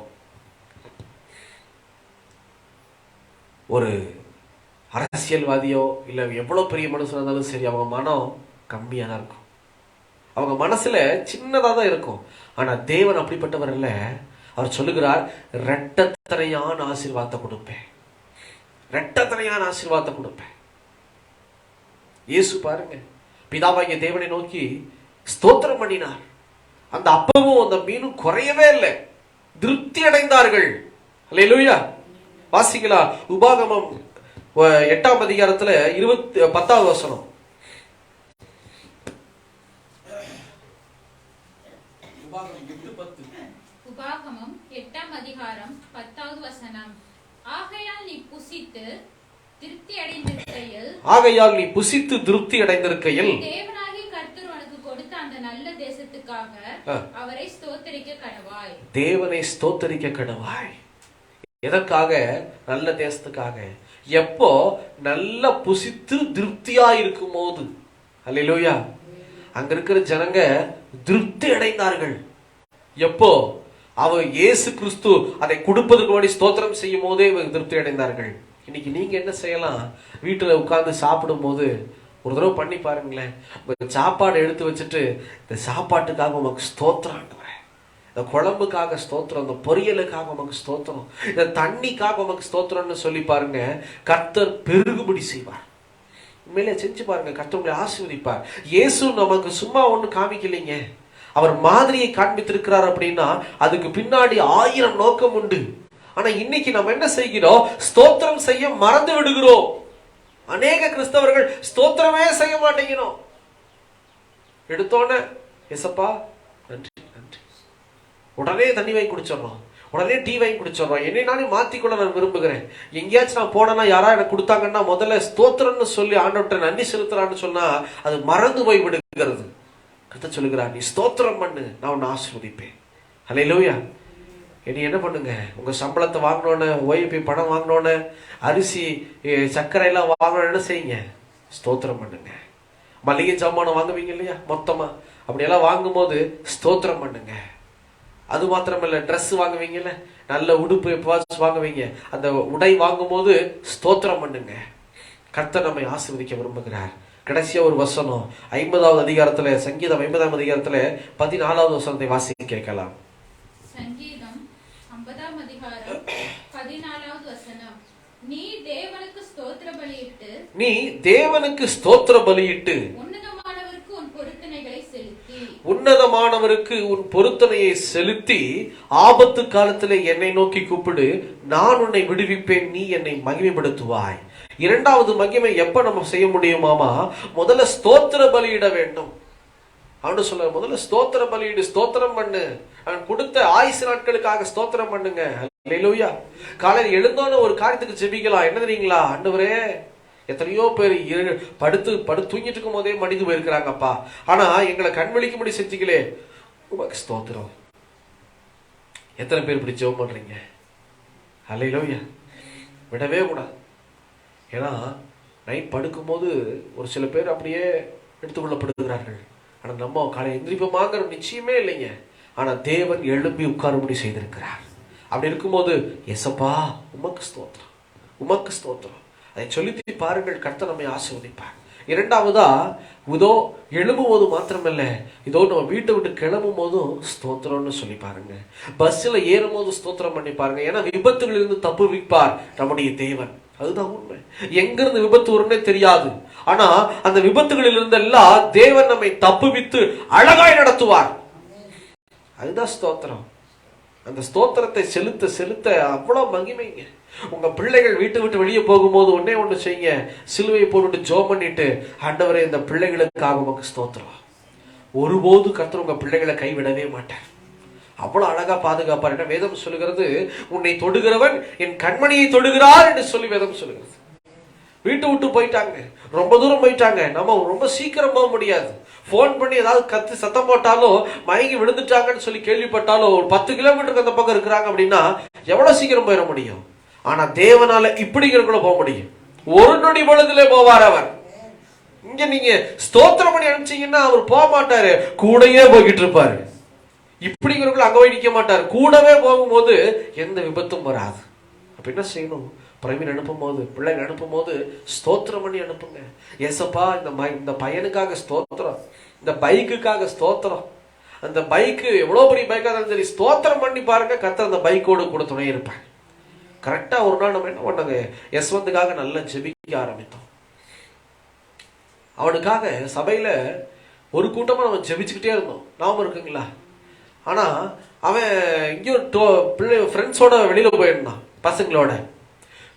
ஒரு அரசியல்வாதியோ இல்ல எவ்வளவு பெரிய மனுஷன் இருந்தாலும் சரி, அவங்க மனம் கம்மியா தான் இருக்கும். அவங்க மனசுல சின்னதா தான் இருக்கும். ஆனா தேவன் அப்படிப்பட்டவர் இல்ல. அவர் சொல்லுகிறார், இரட்டத்தனையான ஆசீர்வாதத்தை கொடுப்பேன், இரட்டத்தனையான ஆசீர்வாதத்தை கொடுப்பேன். இயேசு பாருங்க, பிதாவாகிய தேவனை நோக்கி ஸ்தோத்திரம் பண்ணினார். அந்த அப்பமும் அந்த மீனும் குறையவே இல்லை, திருப்தி அடைந்தார்கள். அல்லேலூயா. வாசிங்களா? உபாகமம் 8ஆம் அதிகாரத்துல 10வது வசனம். உபாகமம் 8ஆம் அதிகாரம் 10வது வசனம். ஆகையால் நீ புசித்து திருப்தி அடைந்திருக்கையில் தேவனாகிய கர்த்தர் உனக்கு கொடுத்த அந்த நல்ல தேசத்துக்காக அவரை ஸ்தோத்தரிக்க கடவாய். தேவனை ஸ்தோத்தரிக்க கடவாய். எதற்காக? நல்ல தேசத்துக்காக. எப்போ? நல்ல புசித்து திருப்தியா இருக்கும் போது. அல்லேலூயா. அங்க இருக்கிற ஜனங்க திருப்தி அடைந்தார்கள். எப்போ? அவர் இயேசு கிறிஸ்து அதை கொடுப்பதற்கு முன்னாடி ஸ்தோத்திரம் செய்யும் போதே திருப்தி அடைந்தார்கள். இன்னைக்கு நீங்க என்ன செய்யலாம்? வீட்டுல உட்கார்ந்து சாப்பிடும் போது ஒரு தடவை பண்ணி பாருங்களேன். சாப்பாடு எடுத்து வச்சுட்டு, இந்த சாப்பாட்டுக்காக உமக்கு ஸ்தோத்திரம், இந்த குழம்புக்காக ஸ்தோத்திரம், இந்த பொரியலுக்காக உமக்கு ஸ்தோத்திரம், இந்த தண்ணிக்காக உமக்கு ஸ்தோத்திரம்னு சொல்லி பாருங்க. கர்த்தர் பெருகுபடி செய்வார். உண்மையிலே செஞ்சு பாருங்க, கர்த்தர் உங்களை ஆசீர்வதிப்பார். இயேசு நமக்கு சும்மா ஒண்ணு காமிக்கலைங்க, அவர் மாதிரியை காண்பித்திருக்கிறார். அப்படின்னா அதுக்கு பின்னாடி 1000 நோக்கம் உண்டு. ஆனா இன்னைக்கு நம்ம என்ன செய்கிறோம்? ஸ்தோத்திரம் செய்ய மறந்து விடுகிறோம். அநேக கிறிஸ்தவர்கள் ஸ்தோத்திரமே செய்ய மாட்டேங்கிறோம். எடுத்தோன்னே ஏசப்பா நன்றி நன்றி, உடனே தண்ணி வாங்கி குடிச்சிடறோம், உடனே டீ வாங்கி குடிச்சிடறோம். என்னை நானே மாத்திக்கொள்ள நான் விரும்புகிறேன். எங்கேயாச்சும் நான் போனேன்னா யாரா எனக்கு கொடுத்தாங்கன்னா முதல்ல ஸ்தோத்திரம்னு சொல்லி ஆண்டவர்கிட்ட நன்றி செலுத்துறான்னு சொன்னா அது மறந்து போய் விடுகிறது. கர்த்தர் சொல்லுகிறார், நீ ஸ்தோத்திரம் பண்ணு, நான் உன்னை ஆசீர்வதிப்பேன். அல்லேலூயா. இனி என்ன பண்ணுங்க? உங்க சம்பளத்தை வாங்கினோன்னு, ஓய்வு பணம் வாங்கினோன்னு, அரிசி சர்க்கரை எல்லாம் வாங்கணும்னு என்ன செய்யுங்க? ஸ்தோத்திரம் பண்ணுங்க. மளிகை சாமானம் வாங்குவீங்க இல்லையா மொத்தமா, அப்படியெல்லாம் வாங்கும் போது ஸ்தோத்திரம் பண்ணுங்க. அது மாத்திரமல்ல, ட்ரெஸ் வாங்குவீங்கல்ல, நல்ல உடுப்பு எப்பவாச்சும் வாங்குவீங்க, அந்த உடை வாங்கும் போது ஸ்தோத்திரம் பண்ணுங்க. கர்த்தர் நம்மை ஆசீர்வதிக்க விரும்புகிறார். கடைசியா ஒரு வசனம் 50வது அதிகாரத்துல, சங்கீதம் 50ஆம் அதிகாரத்துல 14வது வசனத்தை வாசிக்க கேட்கலாம். சங்கீதம் 50ஆம் அதிகாரம் 14வது வசனம். நீ தேவனுக்கு ஸ்தோத்திர பலியிட்டு உன்னதமானவருக்கு உன் பொருத்தனைகளை செலுத்தி உன்னதமானவருக்கு உன் பொருத்தனையை செலுத்தி ஆபத்து காலத்திலே என்னை நோக்கி கூப்பிடு, நான் உன்னை விடுவிப்பேன், நீ என்னை மகிமைப்படுத்துவாய். இரண்டாவது மகிமை எப்ப நம்ம செய்ய முடியுமாமா? முதல்ல ஸ்தோத்திர பலியிட வேண்டும். அவனு சொல்ல, முதல்ல ஸ்தோத்திர பலியிடு, ஸ்தோத்திரம் பண்ணு. அவன் கொடுத்த ஆயுசு நாட்களுக்காக ஸ்தோத்திரம் பண்ணுங்க. அல்லேலூயா. காலையில் எழுந்தோன்னு ஒரு காரியத்துக்கு ஜெபிக்கலாம். என்ன தெரியுங்களா? ஆண்டவரே, எத்தனையோ பேர் படுத்து தூங்கிட்டு இருக்கும் போதே மடிந்து போயிருக்கிறாங்கப்பா, ஆனா எங்களை கண்வழிக்கும்படி செஞ்சீங்களே, உமக்கு ஸ்தோத்திரம். எத்தனை பேர் இப்படி ஜெபம் பண்றீங்க? அல்லேலூயா. விடவே கூடாது. ஏன்னா நைட் படுக்கும் போது ஒரு சில பேர் அப்படியே எடுத்துக்கொள்ளப்படுகிறார்கள். ஆனா நம்ம காலை எந்திரிப்போமாங்கிற நிச்சயமே இல்லைங்க. ஆனா தேவன் எழுப்பி உட்காரும்படி செய்திருக்கிறார். அப்படி இருக்கும்போது, எசப்பா உமக்கு ஸ்தோத்திரம், உமக்கு ஸ்தோத்திரம், அதை சொல்லி பாருங்கள். கர்த்தர் நம்மை ஆசீர்வதிப்பார். இரண்டாவதா, இதோ எழும்பும்போது மாத்திரமல்ல, இதோ நம்ம வீட்டை விட்டு கிளம்பும் போதும் ஸ்தோத்திரம்னு சொல்லி பாருங்க. பஸ்ல ஏறும் போது ஸ்தோத்திரம் பண்ணி பாருங்க. ஏன்னா விபத்துகளிலிருந்து தப்புவிப்பார் நம்முடைய தேவன். அதுதான் உண்மை. எங்கிருந்து விபத்து வரும்னே தெரியாது. ஆனா அந்த விபத்துகளில் இருந்தெல்லாம் தேவன் நம்மை தப்புவித்து அழகாய் நடத்துவார். அதுதான் ஸ்தோத்திரம். அந்த ஸ்தோத்திரத்தை செலுத்த செலுத்த அவ்வளவு மகிமைங்க. உங்க பிள்ளைகள் வீட்டை விட்டு வெளியே போகும்போது ஒன்னே ஒண்ணு செய்யுங்க, சிலுவையை போட்டு ஜெபம் பண்ணிட்டு, ஆண்டவரே இந்த பிள்ளைகளுக்காக உமக்கு ஸ்தோத்திரம். ஒருபோது கர்த்தர் உங்க பிள்ளைகளை கைவிடவே மாட்டார். அவ்வளவு அழகா பாதுகாப்பார். என்ன வேதம் சொல்லுகிறது? உன்னை தொடுகிறவன் என் கண்மணியை தொடுகிறார் என்று சொல்லி வேதம் சொல்லுகிறது. வீட்டை விட்டு போயிட்டாங்க, ரொம்ப தூரம் போயிட்டாங்க. நம்ம ரொம்ப சீக்கிரம் போக முடியாது. போன் பண்ணி ஏதாவது கத்து சத்தம் போட்டாலும் மயங்கி விழுந்துட்டாங்கன்னு சொல்லி கேள்விப்பட்டாலும் ஒரு 10 கிலோமீட்டருக்கு அந்த பக்கம் இருக்கிறாங்க அப்படின்னா எவ்வளவு சீக்கிரம் போயிட முடியும்? ஆனா தேவனால இப்படிங்கிறக்குள்ள போக முடியும். ஒரு நொடி பொழுதுல போவார் அவர். இங்க நீங்க ஸ்தோத்திரம் பண்ணி அனுப்பிச்சீங்கன்னா அவர் போக மாட்டாரு, கூடயே போய்கிட்டு இருப்பாரு. இப்படிங்கிறக்குள்ள அங்க போய் நிக்க மாட்டார். கூடவே போகும்போது எந்த விபத்தும் வராது. அப்ப என்ன செய்யணும்? பிரவீன் அனுப்பும் போது, பிள்ளைங்க அனுப்பும் போது ஸ்தோத்திரம் பண்ணி அனுப்புங்க. ஏசப்பா இந்த பையனுக்காக ஸ்தோத்திரம், இந்த பைக்குக்காக ஸ்தோத்திரம். அந்த பைக்கு எவ்வளவு பெரிய பைக்கா இருந்தாலும் சரி, ஸ்தோத்திரம் பண்ணி பாருங்க. கர்த்தர் அந்த பைக்கோடு கூட துணை இருப்பேன். கரெக்டா ஒரு நாள் நம்ம என்ன பண்ணாங்க, யஸ்வந்துக்காக நல்லா ஜெபிக்க ஆரம்பித்தோம். அவனுக்காக சபையில ஒரு கூட்டமா நம்ம ஜெபிச்சுக்கிட்டே இருந்தோம். நாம இருக்குங்களா? ஆனா அவன் இங்கேயும் ஃப்ரெண்ட்ஸோட வெளியில போயிருந்தான், பசங்களோட.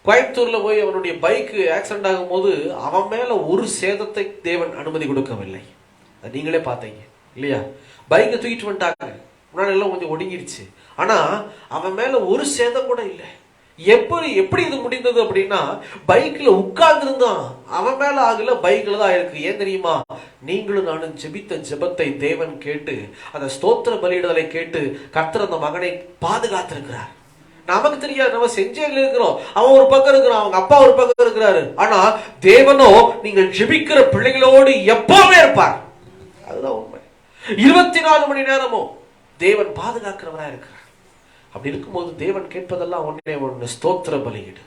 கோயம்புத்தூர்ல போய் அவனுடைய பைக்கு ஆக்சிடென்ட் ஆகும் போது அவன் மேல ஒரு சேதத்தை தேவன் அனுமதி கொடுக்கவில்லை. அது நீங்களே பார்த்தீங்க இல்லையா? பைக்கை தூக்கிட்டு வந்துட்டாங்க, முன்னாடி எல்லாம் கொஞ்சம் ஒடுங்கிடுச்சு. ஆனா அவன் மேல ஒரு சேதம் கூட இல்லை. எப்படி இது முடிந்தது அப்படின்னா, பைக்ல உட்கார்ந்து இருந்தான், அவன் மேல ஆகல, பைக்ல தான் ஆயிருக்கு. ஏன் தெரியுமா? நீங்களும் நானும் ஜெபித்த ஜெபத்தை தேவன் கேட்டு, அந்த ஸ்தோத்திர பலியிடலை கேட்டு கர்த்தர் அந்த மகனை பாதுகாத்திருக்கிறார். நமக்கு தெரியாது, நம்ம செஞ்சேல இருக்கிறோம், அவன் ஒரு பக்கம் இருக்கிறான், அவங்க அப்பா ஒரு பக்கம் இருக்கிறாரு. ஆனா தேவனோ நீங்கள் ஜெபிக்கிற பிள்ளைகளோடு எப்பவுமே இருப்பார். அதுதான் உண்மை. 24 மணி நேரமும் தேவன் பாதுகாக்கிறவரா இருக்கிறார். அப்படி இருக்கும்போது தேவன் கேட்பதெல்லாம் ஒன்னே ஒண்ணு, ஸ்தோத்திர பலியிடு,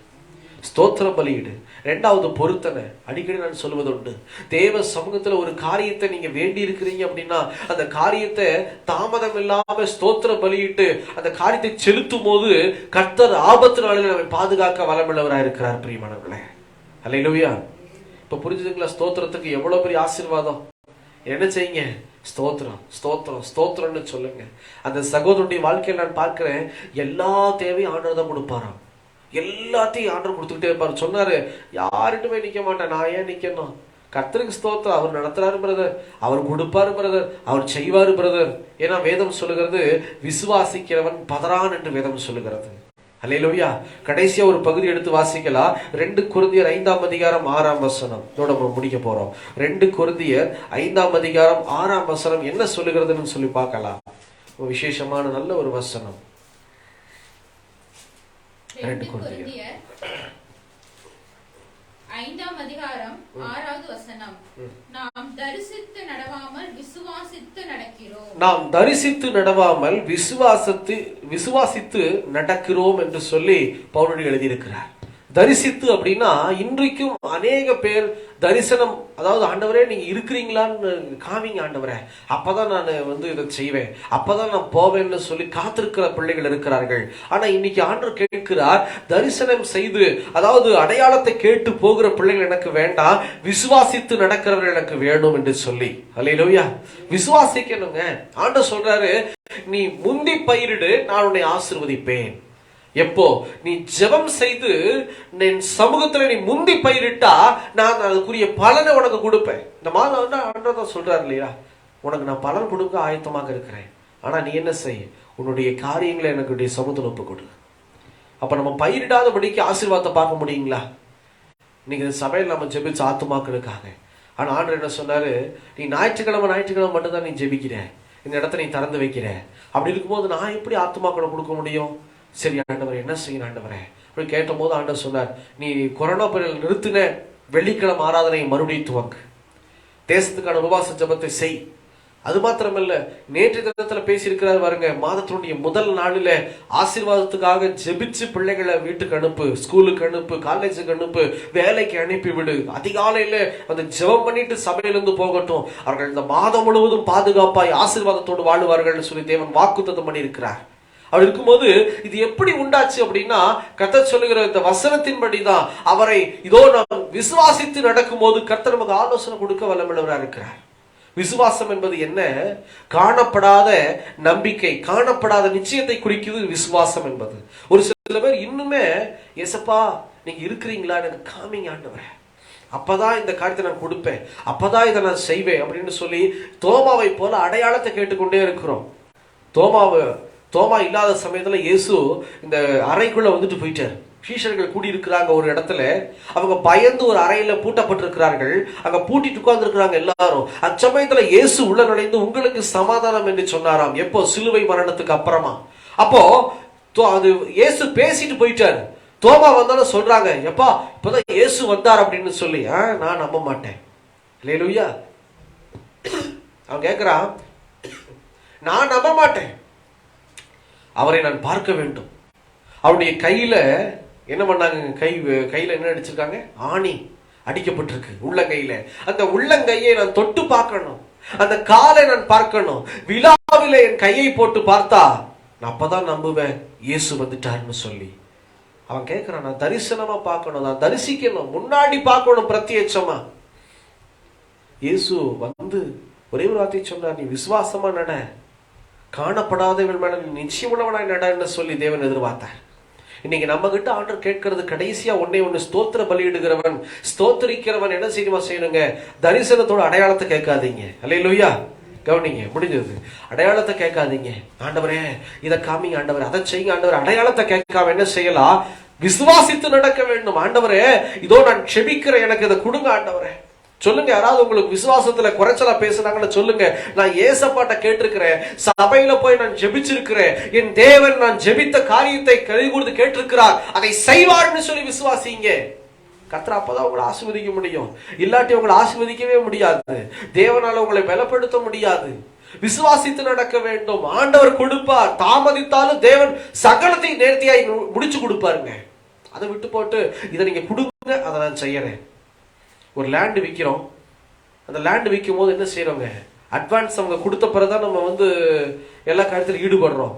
ஸ்தோத்திர பலியிடு. இரண்டாவது பொருத்தனை. அடிக்கடி நான் சொல்வது உண்டு, தேவ சமூகத்துல ஒரு காரியத்தை நீங்க வேண்டி இருக்கிறீங்க அப்படின்னா அந்த காரியத்தை தாமதம் இல்லாம ஸ்தோத்திர பலியிட்டு அந்த காரியத்தை செலுத்தும் போது கர்த்தர் ஆபத்து நாளில் நம்மை பாதுகாக்க வளமுள்ளவராக இருக்கிறார். பிரியமானவர்களே, அல்லேலூயா. இப்ப புரிஞ்சுதுங்களா? ஸ்தோத்திரத்துக்கு எவ்வளவு பெரிய ஆசீர்வாதம். என்ன செய்யுங்க? ஸ்தோத்திரம், ஸ்தோத்திரம், ஸ்தோத்திரம்னு சொல்லுங்க. அந்த சகோதரனுடைய வாழ்க்கையில் நான் பார்க்கிறேன், எல்லா தேவையும் ஆண்டவர் தான் கொடுப்பாராம். எல்லாத்தையும் ஆண்டவர் கொடுத்துக்கிட்டே இருப்பாரு. சொன்னாரு, யாருட்டுமே நிக்க மாட்டேன், நான் ஏன் நிக்கணும்? கர்த்தருக்கு ஸ்தோத்திரம். அவர் நடத்துறாரு பிரதர், அவர் கொடுப்பாரு பிரதர், அவர் செய்வாரு பிரதர். ஏன்னா வேதம் சொல்லுகிறது, விசுவாசிக்கிறவன் பதறான் என்று வேதம் சொல்லுகிறது. அல்லேலூயா. கடைசியா ஒரு பகுதி எடுத்து வாசிக்கலாம். 2 கொரிந்தியர் 5ஆம் அதிகாரம் 6ஆம் வசனம். இதோட நம்ம முடிக்க போறோம். 2 கொரிந்தியர் 5ஆம் அதிகாரம் 6ஆம் வசனம் என்ன சொல்லுகிறதுன்னு சொல்லி பார்க்கலாம். விசேஷமான நல்ல ஒரு வசனம். 2 கொரிந்தியர் 5ஆம் அதிகாரம் 6வது வசனம். நாம் தரிசித்து நடவாமல் விசுவாசித்து நடக்கிறோம். நாம் தரிசித்து நடவாமல் விசுவாசித்து நடக்கிறோம் என்று சொல்லி பவுல் எழுதியிருக்கிறார். தரிசித்து அப்படின்னா இன்றைக்கும் அநேக பேர் தரிசனம், அதாவது ஆண்டவரே நீங்க இருக்கிறீங்களான்னு காமிங்க ஆண்டவரே, அப்பதான் நான் இதை செய்வேன், அப்பதான் நான் போவேன்னு சொல்லி காத்திருக்கிற பிள்ளைகள் இருக்கிறார்கள். ஆனா இன்னைக்கு ஆண்டவர் கேட்கிறார், தரிசனம் செய்து, அதாவது அடையாளத்தை கேட்டு போகிற பிள்ளைகள் எனக்கு வேண்டாம், விசுவாசித்து நடக்கிறவர்கள் எனக்கு வேணும் என்று சொல்லி. அல்லேலூயா. விசுவாசிக்கணுங்க. ஆண்டவர் சொல்றாரு, நீ முந்தி பயிரிடு, நான் உன்னை ஆசீர்வதிப்பேன். எப்போ நீ ஜெபம் செய்து என் சமூகத்துல நீ முந்தி பயிரிட்டா நான் அதுக்குரிய பலனை உனக்கு கொடுப்பேன். இந்த மாதிரி ஆண்டவர் சொல்றாரு இல்லையா, உனக்கு நான் பலன் கொடுக்க ஆயத்தமாக இருக்கிறேன், ஆனா நீ என்ன செய், உன்னுடைய காரியங்களை எனக்கு சமூகத்தில் ஒப்பு கொடு. அப்ப நம்ம பயிரிடாதபடிக்கு ஆசீர்வாதத்தை பார்க்க முடியுங்களா? இன்னைக்கு சபையில் நம்ம ஜெபிச்சு ஆத்துமாக்களுக்காக. ஆனா ஆண்டவர் என்ன சொன்னாரு, நீ ஞாயிற்றுக்கிழமை மட்டும்தான் நீ ஜெபிக்கிற, இந்த இடத்த நீ திறந்து வைக்கிற. அப்படி இருக்கும்போது நான் எப்படி ஆத்துமாக்களை கொடுக்க முடியும்? சரி ஆண்டவரே, என்ன செய்யணும் ஆண்டவரே அப்படி கேட்ட போது ஆண்டவர் சொன்னார், நீ கொரோனா பீரியட் நிறுத்தின வெள்ளிக்கிழமை ஆராதனையை மறுபடியும் துவங்கு, தேசத்துக்கான உபவாச ஜெபத்தை செய். அது மாத்திரமல்ல, நேற்று தினத்துல பேசியிருக்கிறார் பாருங்க, மாதத்தினுடைய முதல் நாளில ஆசீர்வாதத்துக்காக ஜெபிச்சு பிள்ளைகளை வீட்டுக்கு அனுப்பு, ஸ்கூலுக்கு அனுப்பு, காலேஜுக்கு அனுப்பு, வேலைக்கு அனுப்பி விடு. அதிகாலையில அந்த ஜெபம் பண்ணிட்டு சபையிலிருந்து போகட்டும், அவர்கள் இந்த மாதம் முழுவதும் பாதுகாப்பாய் ஆசீர்வாதத்தோடு வாழுவார்கள் சொல்லி தேவன் வாக்குத்தத்தம் பண்ணி இருக்கிறார். அப்படி இருக்கும்போது இது எப்படி உண்டாச்சு அப்படின்னா, கர்த்தர் சொல்லுகிற இந்த வசனத்தின்படிதான் அவரை இதோ நாம் விசுவாசித்து நடக்கும் போது கர்த்தர் நமக்கு ஆலோசனை கொடுக்க வல்லமையுள்ளவராக இருக்கிறார். விசுவாசம் என்பது என்ன? காணப்படாத நம்பிக்கை, காணப்படாத நிச்சயத்தை குறிக்குது விசுவாசம் என்பது. ஒரு சில பேர் இன்னுமே, ஏசப்பா நீங்க இருக்கிறீங்களா, எனக்கு காமிங்க ஆண்டவரே, அப்பதான் இந்த காரியத்தை நான் கொடுப்பேன், அப்பதான் இதை நான் செய்வேன் அப்படின்னு சொல்லி தோமாவை போல அடையாளத்தை கேட்டுக்கொண்டே இருக்கிறோம். தோமா இல்லாத சமயத்துல இயேசு இந்த அறைக்குள்ள போயிட்டார். சீஷர்கள் கூடி இருக்கிறாங்க ஒரு இடத்துல, அவங்க பயந்து ஒரு அறையில பூட்டப்பட்டிருக்கிறார்கள், அங்க பூட்டிட்டு உட்கார்ந்து இருக்கிறாங்க எல்லாரும். அச்சமயத்துல இயேசு உள்ள நுழைந்து உங்களுக்கு சமாதானம் என்று சொன்னாராம். எப்போ? சிலுவை மரணத்துக்கு அப்புறமா. அப்போ அது இயேசு பேசிட்டு போயிட்டாரு. தோமா வந்தாலும் சொல்றாங்க, எப்பா இப்பதான் இயேசு வந்தார் அப்படின்னு சொல்லி. நான் நம்ப மாட்டேன். அல்லேலூயா. அவன் கேட்கிறான், நான் நம்ப மாட்டேன், அவரை நான் பார்க்க வேண்டும். அவருடைய கையில என்ன பண்ணாங்க, கையில என்ன அடிச்சிருக்காங்க, ஆணி அடிக்கப்பட்டிருக்கு உள்ளங்கையில. அந்த உள்ளங்கையை நான் தொட்டு பார்க்கணும், அந்த காலை நான் பார்க்கணும், விழாவில என் கையை போட்டு பார்த்தா நான் அப்பதான் நம்புவேன் இயேசு வந்துட்டாருன்னு சொல்லி. அவன் கேட்கிறான், நான் தரிசனமா பார்க்கணும், நான் தரிசிக்கணும், முன்னாடி பார்க்கணும் பிரத்யட்சமா. இயேசு ஒரே ஒரு வார்த்தை சொன்னார், நீ விசுவாசமா நட, காணப்படாதவள் மேல நிச்சயமுள்ளவனாய் நடன்னு சொல்லி தேவன் எதிர்பார்த்தார். இன்னைக்கு நம்ம கிட்ட ஆண்டவர் கேட்கறது கடைசியா ஒண்ணு, ஸ்தோத்திர பலியிடுகிறவன், ஸ்தோத்திரிக்கிறவன் என்ன செய்யணுங்க, தரிசனத்தோட அடையாளத்தை கேட்காதீங்க. அல்லேலூயா. கவனிங்க, முடிஞ்சது. அடையாளத்தை கேட்காதீங்க. ஆண்டவரே இதை காமிங்க ஆண்டவரே, அதை செய்யுங்க ஆண்டவரே. அடையாளத்தை கேட்காம என்ன செய்யலாம், விசுவாசித்து நடக்க வேண்டும். ஆண்டவரே இதோ நான் செபிக்கிறேன், எனக்கு இதை கொடுங்க ஆண்டவரே. சொல்லுங்க. யாராவது உங்களுக்கு விசுவாசத்துல குறைச்சலா பேசுறாங்கன்னு சொல்லுங்க. நான் ஏசப்பாட்ட கேட்டிருக்கிறேன், சபையில போய் நான் ஜெபிச்சிருக்கிறேன், என் தேவன் நான் ஜெபித்த காரியத்தை கை கொடுத்து கேட்டிருக்கிறார், அதை செய்வார்னு சொல்லி விசுவாசிங்க. கர்த்தர் அப்பதான் உங்களை ஆசீர்வதிக்க முடியும். இல்லாட்டி உங்களை ஆசீர்வதிக்கவே முடியாது. தேவனால உங்களை பலப்படுத்த முடியாது. விசுவாசித்து நடக்க வேண்டும். ஆண்டவர் கொடுப்பார். தாமதித்தாலும் தேவன் சகலத்தை நேர்த்தியாய் முடிச்சு கொடுப்பாருங்க. அதை விட்டு போட்டு இதை நீங்க கொடுங்க, அதை நான் செய்யறேன். ஒரு லேண்டு விற்கிறோம், அந்த லேண்டு விற்கும் போது என்ன செய்யறோங்க, அட்வான்ஸ் அவங்க கொடுத்த பிறகுதான் நம்ம எல்லா காரியத்திலும் ஈடுபடுறோம்.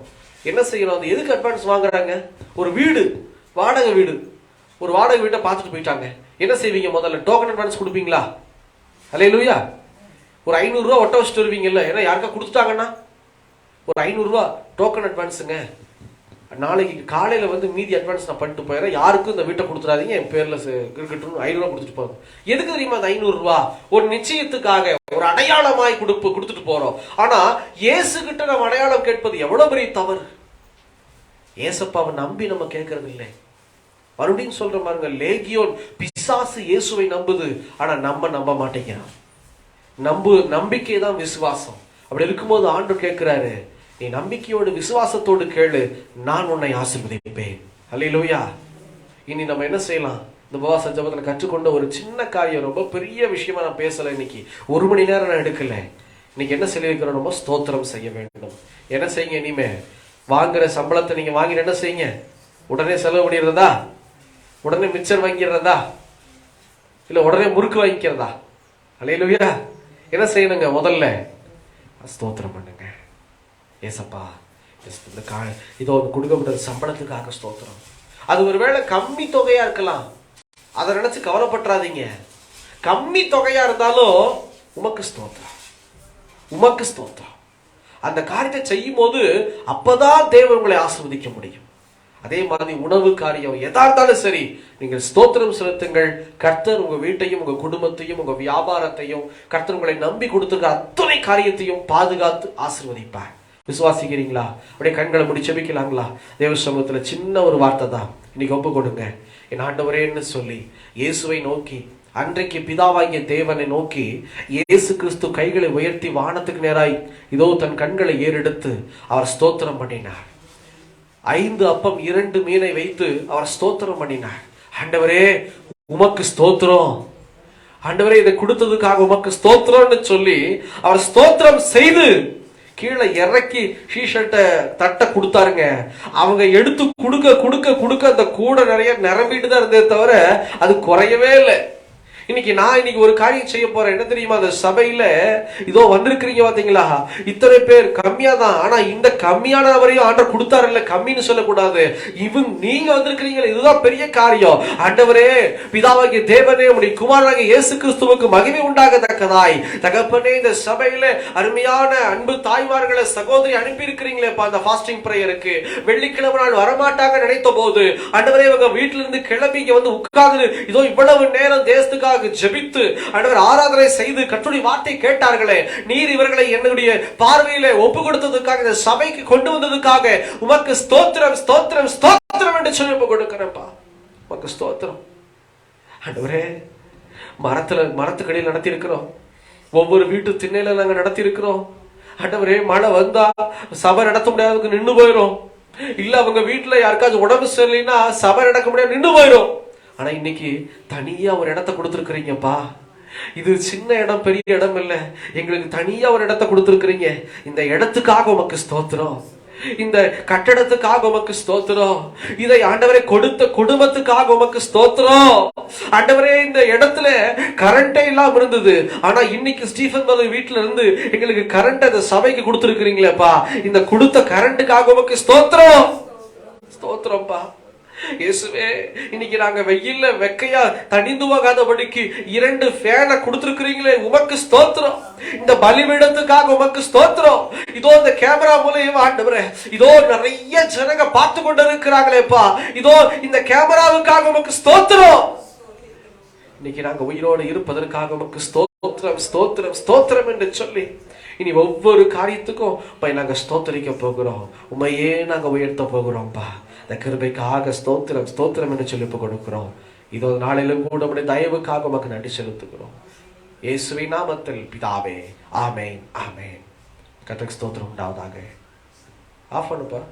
என்ன செய்யணும், அந்த எதுக்கு அட்வான்ஸ் வாங்குறாங்க? ஒரு வீடு, வாடகை வீடு, ஒரு வாடகை வீட்டை பார்த்துட்டு போயிட்டாங்க. என்ன செய்வீங்க, முதல்ல டோக்கன் அட்வான்ஸ் கொடுப்பீங்களா? அல்லேலூயா. ஒரு 500 ரூபா ஒட்ட வச்சுட்டு வருவீங்கல்ல, ஏன்னா யாருக்கா கொடுத்துட்டாங்கன்னா ஒரு 500 ரூபா டோக்கன் அட்வான்ஸுங்க. நாளைக்கு காலையில மீதி அட்வான்ஸ் நான் பண்ணிட்டு போயிடுறேன், யாருக்கும் இந்த வீட்டை கொடுத்துடாதீங்க, என் பேர்ல இருக்கட்டும், 500 ரூபா கொடுத்துட்டு போறோம். எதுக்கு தெரியுமா அந்த 500 ரூபா? ஒரு நிச்சயத்துக்காக, ஒரு அடையாளமாய் கொடுத்துட்டு போறோம். ஆனா இயேசு கிட்ட நம்ம அடையாளம் கேட்பது எவ்வளவு பெரிய தவறு. ஏசப்பாவை நம்பி நம்ம கேட்கறது இல்லை. மறுபடியும் சொல்ற பாருங்க, லேகியோன் பிசாசு இயேசுவை நம்புது, ஆனா நம்ம நம்ப மாட்டேங்கிறான். நம்பிக்கை தான் விசுவாசம். அப்படி இருக்கும்போது ஆண்டவர் கேட்கிறாரு, நீ நம்பிக்கையோடு விசுவாசத்தோடு கேளு, நான் உன்னை ஆசீர்வதிப்பேன். அல்லேலூயா. இனி நம்ம என்ன செய்யலாம், இந்த உபவாச ஜெபத்துல கற்றுக்கொண்ட ஒரு சின்ன காரியம், ரொம்ப பெரிய விஷயமா நான் பேசல இன்னைக்கு, 1 மணி நேரம் நான் எடுக்கல. இன்னைக்கு என்ன சொல்லியிருக்கிறோம், நம்ம ஸ்தோத்திரம் செய்ய வேண்டும். என்ன செய்யுங்க, இனிமே வாங்குற சம்பளத்தை நீங்க வாங்கிட்டு என்ன செய்யுங்க, உடனே செலவு பண்ணிடுறதா? உடனே மிச்சர் வாங்கிடுறதா, இல்ல உடனே முறுக்கு வாங்கிக்கிறதா? அல்லேலூயா. என்ன செய்யணுங்க? முதல்ல ஸ்தோத்திரம் பண்ணுங்க. ஏசப்பா இந்த இதோ கொடுக்கப்பட்ட சம்பளத்துக்காக ஸ்தோத்திரம். அது ஒருவேளை கம்மி தொகையா இருக்கலாம், அதை நினைச்சு கவலைப்பட்டுறாதீங்க. கம்மி தொகையா இருந்தாலும் உமக்கு ஸ்தோத்திரம், உமக்கு ஸ்தோத்திரம். அந்த காரியத்தை செய்யும் போது அப்பதான் தேவன் உங்களை ஆசீர்வதிக்க முடியும். அதே மாதிரி உணவு காரியம் எதா இருந்தாலும் சரி, நீங்கள் ஸ்தோத்திரம் செலுத்துங்கள். கர்த்தர் உங்க வீட்டையும் உங்க குடும்பத்தையும் உங்க வியாபாரத்தையும் கர்த்தர் உங்களை நம்பி கொடுத்துருக்க அத்தனை காரியத்தையும் பாதுகாத்து ஆசீர்வதிப்பார். விசுவாசிக்கிறீங்களா? அப்படியே கண்களை முடி செபிக்கலாங்களா? தேவ சமூகத்துல சின்ன ஒரு வார்த்தை தான் இன்னைக்கு ஒப்பு கொடுங்க. என் ஆண்டவரேன்னு சொல்லி இயேசுவை நோக்கி, அன்றைக்கு பிதாவாகிய தேவனை நோக்கி இயேசு கிறிஸ்து கைகளை உயர்த்தி வானத்துக்கு நேராய் இதோ தன் கண்களை ஏறெடுத்து அவர் ஸ்தோத்திரம் பண்ணினார். 5 அப்பம் 2 மீனை வைத்து அவர் ஸ்தோத்திரம் பண்ணினார். ஆண்டவரே உமக்கு ஸ்தோத்திரம், ஆண்டவரே இதை கொடுத்ததுக்காக உமக்கு ஸ்தோத்திரம்னு சொல்லி அவர் ஸ்தோத்திரம் செய்து கீழே இறக்கி ஷீஷர்ட்ட தட்டை கொடுத்தாருங்க. அவங்க எடுத்து கொடுக்க கொடுக்க கொடுக்க அந்த கூட நிறைய நிரம்பிட்டு தான் இருந்தே தவிர அது குறையவே இல்லை. இன்னைக்கு ஒரு காரியம் செய்ய போறேன். என்ன தெரியுமா? அந்த சபையில இதோ வந்திருக்கிறீங்க பாத்தீங்களா, இத்தனை பேர் கம்மியா தான். ஆனா இந்த கம்மியானவரையும் ஆண்டவர் கொடுத்தாரு இல்ல, கம்மின்னு சொல்லக்கூடாது. நீங்க வந்திருக்கிறீங்களா, இதுதான் பெரிய காரியம். ஆண்டவரே பிதாவாகிய தேவனே உம்முடைய குமாரனாகிய இயேசு கிறிஸ்துவுக்கு மகிமை உண்டாகத்தக்கதாய் தகப்பனே இந்த சபையில அருமையான அன்பு தாய்மார்களை சகோதரி அனுப்பி இருக்கிறீங்களேப்பா அந்த ஃபாஸ்டிங் பிரேயருக்கு. வெள்ளிக்கிழமை நாள் வரமாட்டாங்க நினைத்த போது ஆண்டவரே இவங்க வீட்டுல இருந்து கிளம்பி இங்க வந்து உட்கார்ந்து இதோ இவ்வளவு நேரம் தேசத்துக்காக ஜெபித்து ஆண்டவர் ஆராதனை செய்து கர்த்தருடைய வார்த்தை கேட்டார்களே, நீர் இவர்களை என்னுடைய பார்வையில ஒப்பு கொடுத்ததுக்காக, இந்த சபைக்கு கொண்டு வந்ததுக்காக உமக்கு ஸ்தோத்திரம் ஸ்தோத்திரம் ஸ்தோத்திரம் என்று சொல்லி ஒப்பு கொடுக்கிறேன்ப்பா. உமக்கு ஸ்தோத்திரம். ஆண்டவரே மரத்துக்கடியில் நடத்தி இருக்கிறோம், ஒவ்வொரு வீட்டு திண்ணையில நாங்க நடத்தி இருக்கிறோம். ஆண்டவரே மழை வந்தா சபை நடத்த முடியாதவங்க நின்று போயிரும், இல்ல அவங்க வீட்டுல யாருக்காச்சும் உடம்பு சரியில்லைன்னா சபை நடக்க முடியாது நின்று போயிரும். ஆனா இன்னைக்கு தனியா ஒரு இடத்தை கொடுத்துருக்கிறீங்கப்பா. இது சின்ன இடம், பெரிய இடம் இல்ல, எங்களுக்கு தனியா ஒரு இடத்தை கொடுத்துருக்கிறீங்க. இந்த இடத்துக்காக உமக்கு ஸ்தோத்திரம், இந்த கட்டடத்துக்காக உமக்கு ஸ்தோத்திரம், இதை ஆண்டவரே கொடுத்த குடும்பத்துக்காக உமக்கு ஸ்தோத்திரம். ஆண்டவரே இந்த இடத்துல கரண்டே இல்லாம இருந்தது, ஆனா இன்னைக்கு ஸ்டீஃபன் பிரதர் வீட்டுல இருந்து எங்களுக்கு கரண்ட் அந்த சபைக்கு கொடுத்துருக்கிறீங்களேப்பா. இந்த கொடுத்த கரண்ட்டுக்காக உமக்கு ஸ்தோத்திரம் ஸ்தோத்திரம்ப்பா. இயேசுவே இன்னைக்கு நாங்க வெயில்ல வெக்கையா தனிந்து போகாதபடிக்கு 2 ஃபேனை கொடுத்திருக்கிறீங்களே, உமக்கு ஸ்தோத்திரம். இந்த பலிபீடத்துக்காக உமக்கு ஸ்தோத்திரம். இதோ இந்த கேமரா மூலமா ஆண்டவரே இதோ நிறைய ஜனங்க பார்த்து கொண்டு இருக்கிறாங்களேப்பா, இதோ இந்த கேமராவுக்காக உமக்கு ஸ்தோத்திரம். இன்னைக்கு நாங்க உயிரோடு இருப்பதற்காக உமக்கு ஸ்தோத்திரம் ஸ்தோத்திரம் ஸ்தோத்திரம் என்று சொல்லி இனி ஒவ்வொரு காரியத்துக்கும் போய் நாங்க ஸ்தோத்தரிக்க போகிறோம், உமையே நாங்க உயர்த்த போகிறோம்ப்பா. இந்த கிருபைக்காக ஸ்தோத்திரம் ஸ்தோத்திரம் என்று சொல்லி கொடுக்கிறோம். இதோ நாளிலும் கூட உடைய தயவுக்காக உமக்கு நன்றி செலுத்துகிறோம். இயேசுவின் நாமத்தில் பிதாவே, ஆமேன் ஆமேன். கர்த்தருக்கு ஸ்தோத்திரம் உண்டாவதாக. ஆஃப் பண்ணுப்பா.